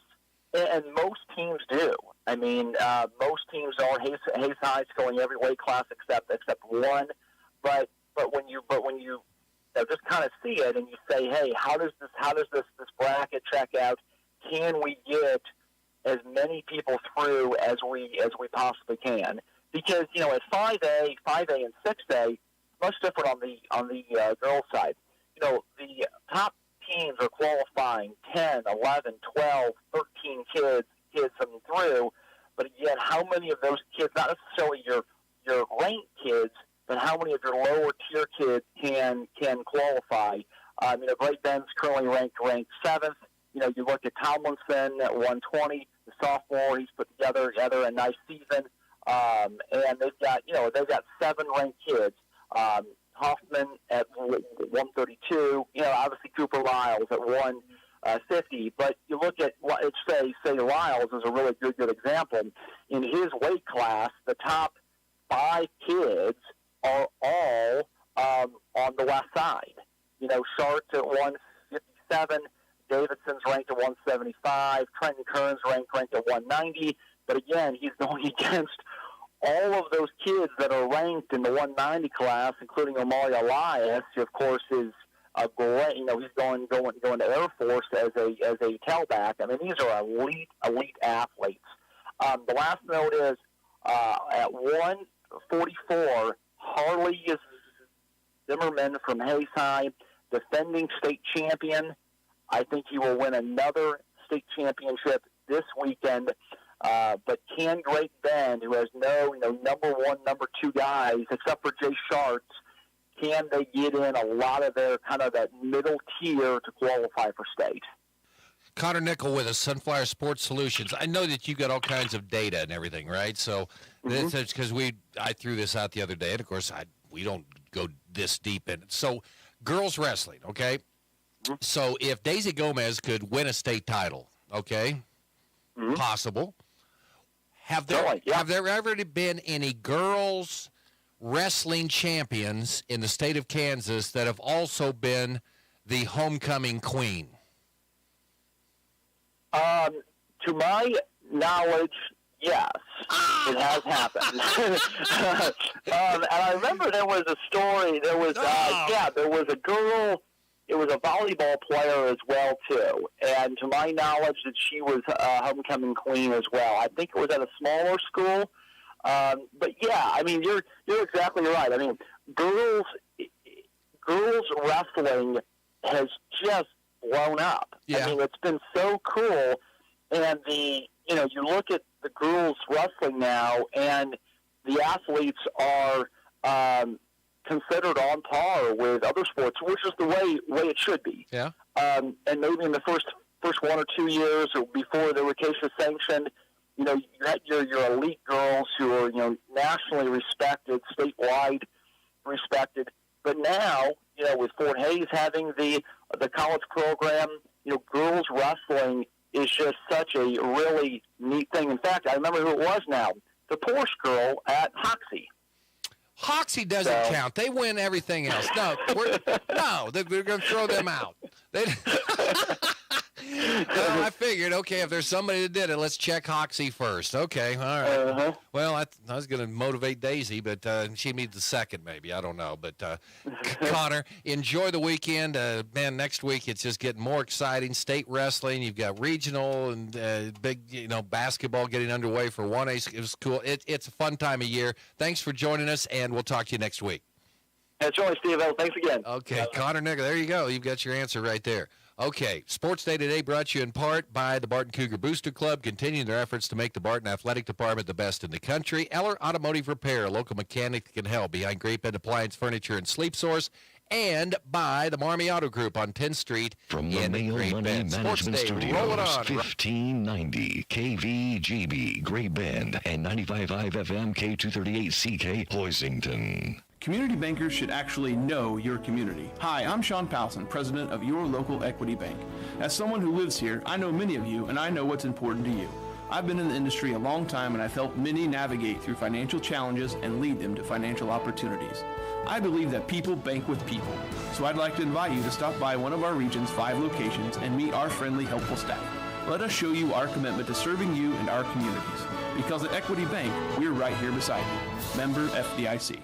Speaker 21: And most teams do. I mean, most teams are. Hayes High is filling every weight class except 1. But when you just kind of see it and you say, hey, how does this bracket check out? Can we get as many people through as we possibly can? Because at 5A and 6A, much different on the girls' side. The top teams are qualifying 10, 11, 12, 13 kids coming through. But again, how many of those kids, not necessarily your ranked kids, but how many of your lower tier kids can qualify? Great Bend's currently ranked 7th. You look at Tomlinson at 120, the sophomore. He's put together a nice season, and they've got 7 ranked kids. Hoffman at 132. Obviously Cooper Lyles at 150. But you look at say Lyles is a really good example. In his weight class, the top 5 kids are all on the west side. Shart's at 157. Davidson's ranked at 175. Trenton Kearns ranked at 190. But again, he's going against all of those kids that are ranked in the 190 class, including Omari Elias, who of course is a great, he's going to Air Force as a tailback. I mean, these are elite athletes. The last note is at 144, Harley Zimmerman from Hayes High, defending state champion. I think he will win another state championship this weekend. But can Great Bend, who has no number one, number two guys, except for Jay Sharts, can they get in a lot of their kind of that middle tier to qualify for state?
Speaker 11: Connor Nickel with us, Sunflower Sports Solutions. I know that you've got all kinds of data and everything, right? So that's because I threw this out the other day, and of course we don't go this deep in it. So girls wrestling, okay? So if Daisy Gomez could win a state title, okay, possible. Have there ever been any girls wrestling champions in the state of Kansas that have also been the homecoming queen?
Speaker 21: To my knowledge, yes, it has happened. And I remember there was a story. There was there was a girl. It was a volleyball player as well too, and to my knowledge, that she was homecoming queen as well. I think it was at a smaller school, but yeah, I mean, you're exactly right. I mean, girls wrestling has just blown up. I mean, it's been so cool, and you look at the girls wrestling now, and the athletes are considered on par with other sports, which is the way it should be.
Speaker 11: Yeah.
Speaker 21: And maybe in the first 1 or 2 years, or before they were CASA sanctioned, you had your elite girls who are nationally respected, statewide respected. But now, with Fort Hays having the college program, girls wrestling is just such a really neat thing. In fact, I remember who it was now, the Porsche girl at Hoxie.
Speaker 11: Hoxie doesn't count. They win everything else. No, we're going to throw them out. I figured, okay, if there's somebody that did it, let's check Hoxie first. Okay, all right. Well, I was going to motivate Daisy, but she needs the second maybe. I don't know. But, Connor, enjoy the weekend. Man, next week it's just getting more exciting. State wrestling. You've got regional and big, basketball getting underway for 1A. It was cool. It's a fun time of year. Thanks for joining us, and we'll talk to you next week.
Speaker 21: That's right, Steve. Thanks again.
Speaker 11: Okay, Connor Nickel, there you go. You've got your answer right there. Okay, Sports Day today brought to you in part by the Barton Cougar Booster Club, continuing their efforts to make the Barton Athletic Department the best in the country. Eller Automotive Repair, a local mechanic that can help, behind Great Bend Appliance Furniture and Sleep Source, and by the Marmy Auto Group on 10th Street
Speaker 17: from the Mail Money Management Studios, 1590 KVGB Great Bend and 95.5 FM K238CK Hoisington.
Speaker 1: Community bankers should actually know your community. Hi, I'm Sean Powson, president of your local Equity Bank. As someone who lives here, I know many of you, and I know what's important to you. I've been in the industry a long time, and I've helped many navigate through financial challenges and lead them to financial opportunities. I believe that people bank with people, so I'd like to invite you to stop by one of our region's 5 locations and meet our friendly, helpful staff. Let us show you our commitment to serving you and our communities. Because at Equity Bank, we're right here beside you. Member FDIC.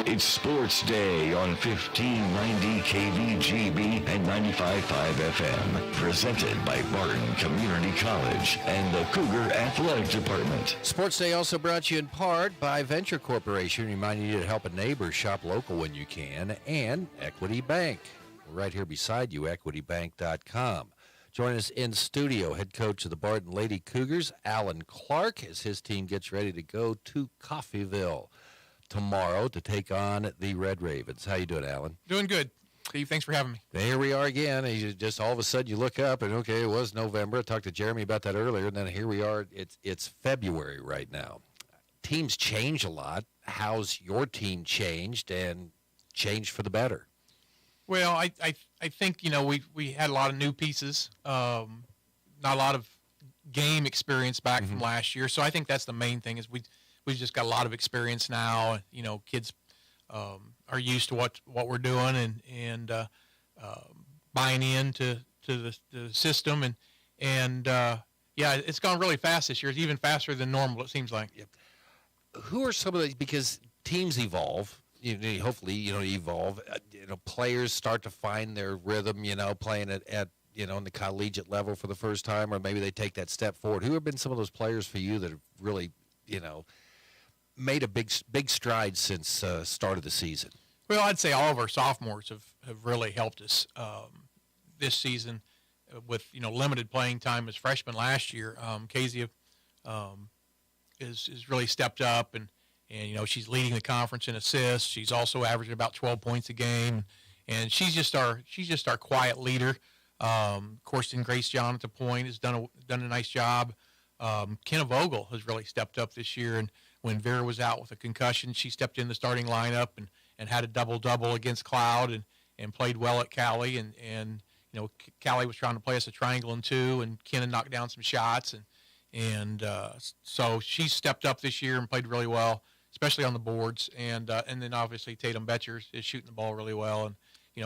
Speaker 17: It's Sports Day on 1590 KVGB and 95.5 FM. Presented by Barton Community College and the Cougar Athletic Department.
Speaker 11: Sports Day also brought to you in part by Venture Corporation, reminding you to help a neighbor shop local when you can, and Equity Bank. We're right here beside you, equitybank.com. Join us in studio, head coach of the Barton Lady Cougars, Alan Clark, as his team gets ready to go to Coffeyville tomorrow to take on the Red Ravens. How you doing, Alan?
Speaker 22: Doing good. Steve, thanks for having me.
Speaker 11: Here we are again. You just all of a sudden you look up and, okay, it was November. I talked to Jeremy about that earlier, and then here we are. It's February right now. Teams change a lot. How's your team changed and changed for the better?
Speaker 22: Well, I think, we had a lot of new pieces, not a lot of game experience back from last year. So I think that's the main thing is we've just got a lot of experience now. Kids are used to what we're doing and buying into the system and Yeah, it's gone really fast this year. It's even faster than normal, it seems like.
Speaker 11: Who are some of the, because teams evolve, hopefully, evolve, players start to find their rhythm, playing at in the collegiate level for the first time, or maybe they take that step forward. Who have been some of those players for you that have really, made a big stride since start of the season?
Speaker 22: Well, I'd say all of our sophomores have really helped us this season with, limited playing time as freshmen last year. Kezia is really stepped up, and she's leading the conference in assists. She's also averaging about 12 points a game, and she's just our quiet leader. Of course, Grace John at the point has done a nice job. Kenna Vogel has really stepped up this year, and when Vera was out with a concussion, she stepped in the starting lineup and had a double-double against Cloud and played well at Cali. And Cali was trying to play us a triangle and two, and Kenna knocked down some shots. And so she stepped up this year and played really well, especially on the boards. And then obviously Tatum Betcher is shooting the ball really well. And,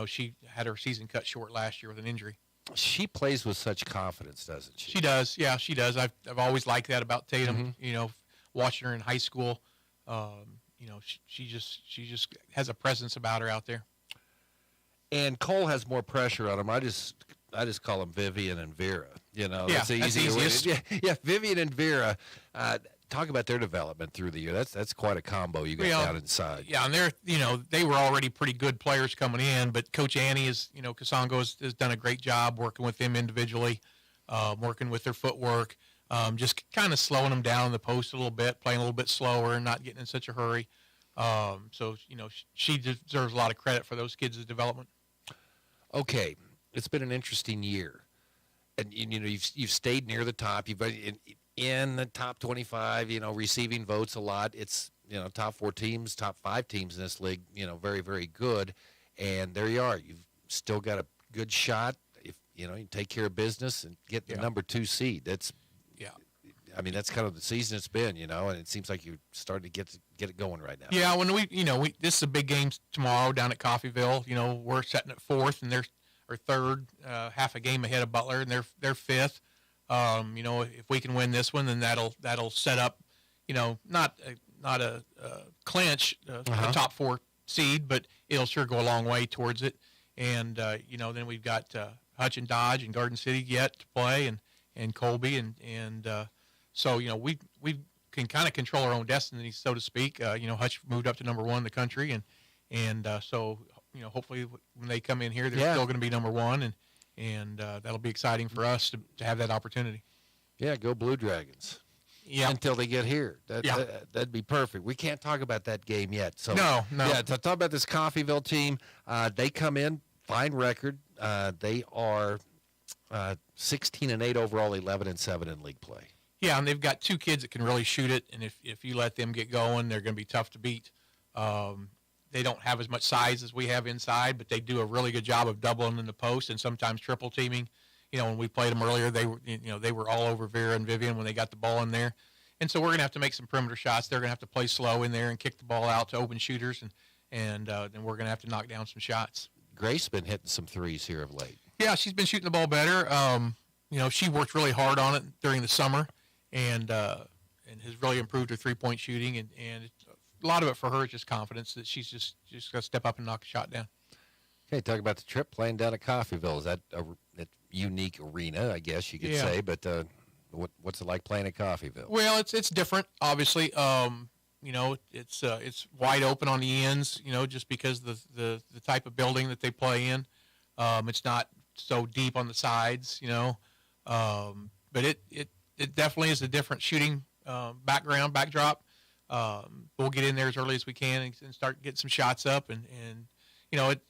Speaker 22: she had her season cut short last year with an injury.
Speaker 11: She plays with such confidence, doesn't she?
Speaker 22: She does. Yeah, she does. I've always liked that about Tatum. Watching her in high school, she just has a presence about her out there.
Speaker 11: And Cole has more pressure on him. I just call them Vivian and Vera. That's the easiest. Yeah, Vivian and Vera. Talk about their development through the year. That's quite a combo you got down inside.
Speaker 22: Yeah, and they were already pretty good players coming in, but Coach Annie Casongo has done a great job working with them individually, working with their footwork, just kind of slowing them down in the post a little bit, playing a little bit slower and not getting in such a hurry. So she deserves a lot of credit for those kids' development.
Speaker 11: Okay, it's been an interesting year, and you've stayed near the top. You've been in the top 25, receiving votes a lot. It's, top 4 teams, top 5 teams in this league, very, very good. And there you are. You've still got a good shot if, you take care of business and get the number 2 seed. That's kind of the season it's been, and it seems like you're starting to get it going right now.
Speaker 22: Yeah, when this is a big game tomorrow down at Coffeyville. We're sitting at 4th, and they're our 3rd, half a game ahead of Butler, and they're 5th. If we can win this one, then that'll set up, not a clinch, a top 4 seed, but it'll sure go a long way towards it. And then we've got Hutch and Dodge and Garden City yet to play, and Colby, and so we can kind of control our own destiny, so to speak. Hutch moved up to number 1 in the country, and so hopefully when they come in here, they're still going to be number 1, and that'll be exciting for us to have that opportunity.
Speaker 11: Yeah, go Blue Dragons.
Speaker 22: Yeah.
Speaker 11: Until they get here. That'd be perfect. We can't talk about that game yet. So
Speaker 22: No.
Speaker 11: Yeah, to talk about this Coffeyville team, they come in, fine record. They are 16-8 overall, 11-7 in league play.
Speaker 22: Yeah, and they've got 2 kids that can really shoot it, and if you let them get going, they're going to be tough to beat. They don't have as much size as we have inside, but they do a really good job of doubling in the post and sometimes triple teaming. When we played them earlier, they were all over Vera and Vivian when they got the ball in there. And so we're going to have to make some perimeter shots. They're going to have to play slow in there and kick the ball out to open shooters, and then we're going to have to knock down some shots.
Speaker 11: Grace been hitting some threes here of late.
Speaker 22: Yeah, she's been shooting the ball better. She worked really hard on it during the summer, and has really improved her three-point shooting, and a lot of it for her is just confidence that she's just got to step up and knock a shot down.
Speaker 11: Okay, talk about the trip playing down at Coffeyville. Is that a unique arena, I guess you could say, but what's it like playing at Coffeyville?
Speaker 22: Well, it's different, obviously. It's wide open on the ends, just because the type of building that they play in. It's not so deep on the sides, but it definitely is a different shooting backdrop. We'll get in there as early as we can and start getting some shots up, and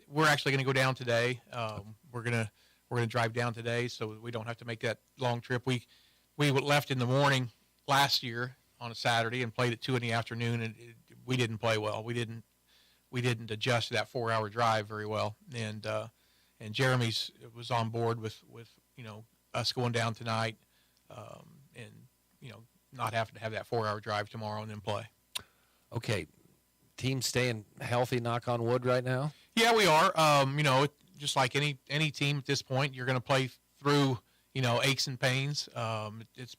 Speaker 22: we're actually going to go down today. We're gonna drive down today, so we don't have to make that long trip. We left in the morning last year on a Saturday and played at 2 in the afternoon, and we didn't play well. We didn't adjust to that 4-hour drive very well, and Jeremy's was on board with us going down tonight, and not having to have that 4-hour drive tomorrow and then play.
Speaker 11: Okay, team staying healthy, knock on wood, right now?
Speaker 22: Yeah, we are. Just like any team at this point, you're going to play through aches and pains. It's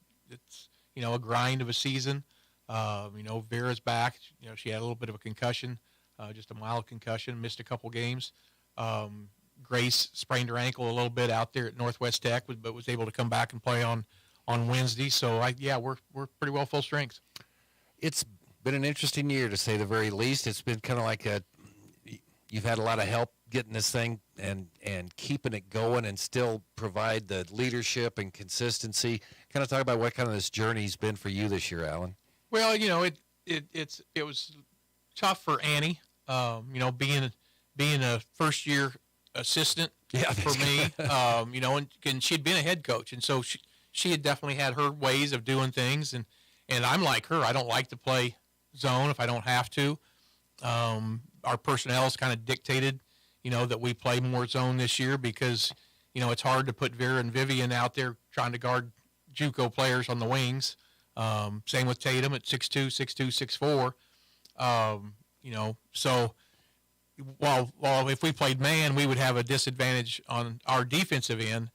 Speaker 22: a grind of a season. Vera's back. She had a little bit of a concussion, just a mild concussion, missed a couple games. Grace sprained her ankle a little bit out there at Northwest Tech, but was able to come back and play on Wednesday. So we're pretty well full strength.
Speaker 11: It's been an interesting year, to say the very least. It's been kind of like you've had a lot of help getting this thing and keeping it going, and still provide the leadership and consistency. Kind of talk about what kind of this journey's been for you this year, Alan.
Speaker 22: Well, it was tough for Annie. Being a first year assistant for me. And she'd been a head coach, and so she had definitely had her ways of doing things, and I'm like her. I don't like to play zone if I don't have to. Our personnel has kind of dictated, that we play more zone this year because, it's hard to put Vera and Vivian out there trying to guard JUCO players on the wings. Same with Tatum at 6'2", 6'2", 6'4". So while if we played man, we would have a disadvantage on our defensive end.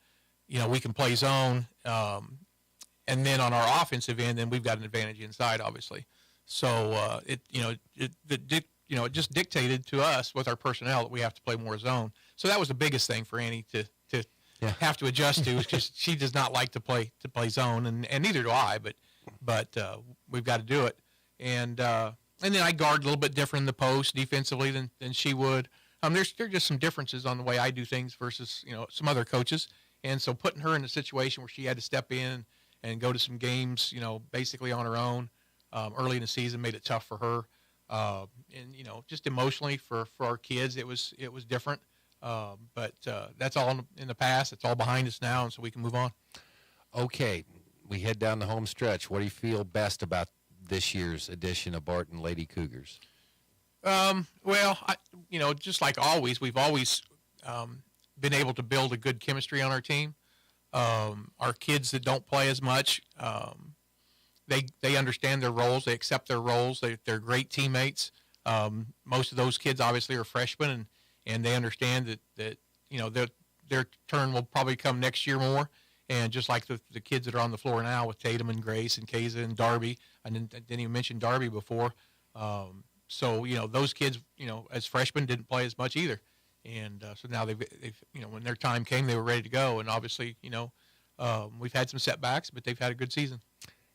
Speaker 22: We can play zone, and then on our offensive end, then we've got an advantage inside, obviously. So it just dictated to us with our personnel that we have to play more zone. So that was the biggest thing for Annie to have to adjust to, because she does not like to play zone, and neither do I. But we've got to do it. And then I guard a little bit different in the post defensively than she would. There's just some differences on the way I do things versus some other coaches. And so putting her in a situation where she had to step in and go to some games, basically on her own early in the season made it tough for her. And just emotionally for our kids, it was different. But that's all in the past. It's all behind us now, and so we can move on. Okay, we head down the home stretch. What do you feel best about this year's edition of Barton Lady Cougars? Well, just like always, we've always been able to build a good chemistry on our team. Our kids that don't play as much, they understand their roles. They accept their roles. They're great teammates. Most of those kids obviously are freshmen, and they understand that their turn will probably come next year more. And just like the kids that are on the floor now with Tatum and Grace and Kaysa and Darby, I didn't even mention Darby before. So those kids, as freshmen didn't play as much either. And so now they've when their time came, they were ready to go. And obviously, we've had some setbacks, but they've had a good season.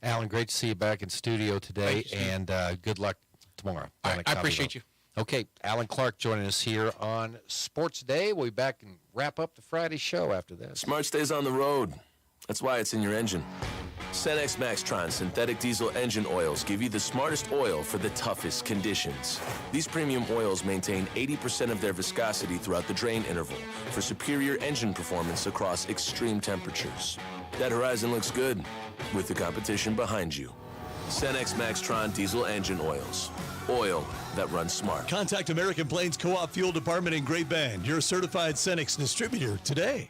Speaker 22: Alan, great to see you back in studio today, and good luck tomorrow. I appreciate you. Okay, Alan Clark joining us here on Sports Day. We'll be back and wrap up the Friday show after that.
Speaker 3: Smart stays on the road. That's why it's in your engine. Cenex Maxtron synthetic diesel engine oils give you the smartest oil for the toughest conditions. These premium oils maintain 80% of their viscosity throughout the drain interval for superior engine performance across extreme temperatures. That horizon looks good with the competition behind you. Cenex Maxtron diesel engine oils. Oil that runs smart.
Speaker 4: Contact American Plains Co-op Fuel Department in Great Bend, your certified Cenex distributor, today.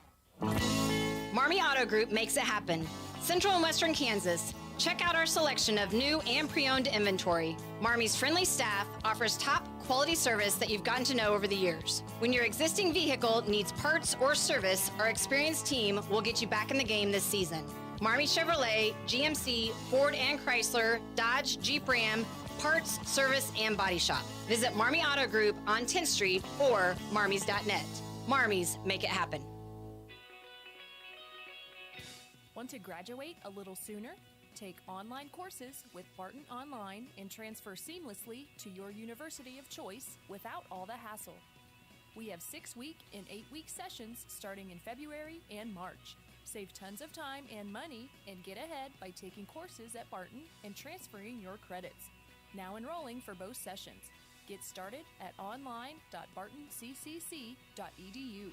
Speaker 23: Marmy Auto Group makes it happen. Central and Western Kansas. Check out our selection of new and pre-owned inventory. Marmy's friendly staff offers top quality service that you've gotten to know over the years. When your existing vehicle needs parts or service, our experienced team will get you back in the game this season. Marmy Chevrolet, GMC, Ford and Chrysler, Dodge, Jeep Ram, parts, service, and body shop. Visit Marmy Auto Group on 10th Street or marmys.net. Marmys, make it happen.
Speaker 16: Want to graduate a little sooner? Take online courses with Barton Online and transfer seamlessly to your university of choice without all the hassle. We have 6-week and 8-week sessions starting in February and March. Save tons of time and money and get ahead by taking courses at Barton and transferring your credits. Now enrolling for both sessions. Get started at online.bartoncccc.edu.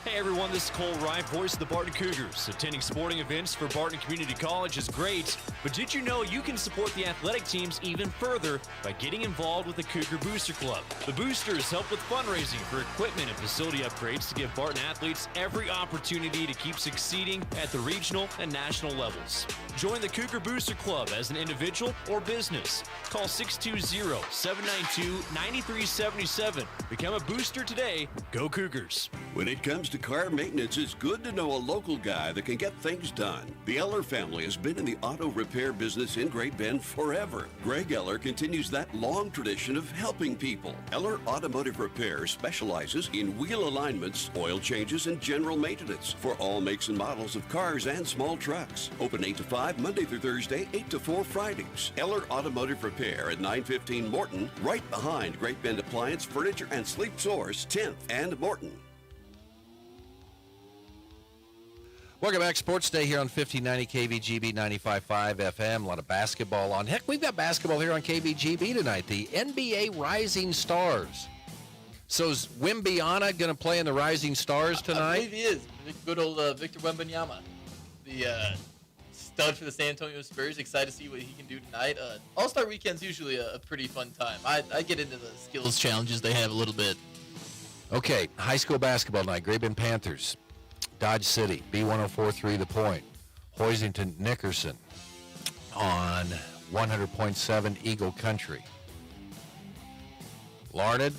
Speaker 24: Hey everyone, this is Cole Wright, voice of the Barton Cougars. Attending sporting events for Barton Community College is great, but did you know you can support the athletic teams even further by getting involved with the Cougar Booster Club? The Boosters help with fundraising for equipment and facility upgrades to give Barton athletes every opportunity to keep succeeding at the regional and national levels. Join the Cougar Booster Club as an individual or business. Call 620-792-9377. Become a booster today. Go Cougars.
Speaker 25: When it comes to
Speaker 5: to car maintenance, it's good to know a local guy that can get things done. The Eller family has been in the auto repair business in Great Bend forever. Greg Eller continues that long tradition of helping people. Eller Automotive Repair specializes in wheel alignments, oil changes, and general maintenance for all makes and models of cars and small trucks. Open 8 to 5 Monday through Thursday, 8 to 4 Fridays. Eller Automotive Repair at 915 Morton, right behind Great Bend Appliance, Furniture, and Sleep Source, 10th and Morton.
Speaker 11: Welcome back. Sports Day here on 1590 KBGB 95.5 FM. A lot of basketball on. Heck, we've got basketball here on KBGB tonight. The NBA Rising Stars. So is Wembyana going to play in the Rising Stars tonight?
Speaker 12: I believe he is. Good old Victor Wembanyama. The stud for the San Antonio Spurs. Excited to see what he can do tonight. All-Star Weekend's usually a pretty fun time. I get into the skills challenges they have a little bit.
Speaker 11: Okay, high school basketball night. Great Bend Panthers. Dodge City, B104.3 The Point. Hoisington Nickerson on 100.7 Eagle Country. Larned.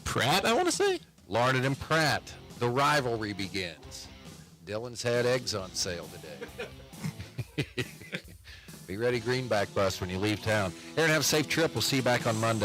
Speaker 12: Pratt, I want to say.
Speaker 11: Larned and Pratt. The rivalry begins. Dylan's had eggs on sale today. Be ready, Greenback bus, when you leave town. Aaron, have a safe trip. We'll see you back on Monday.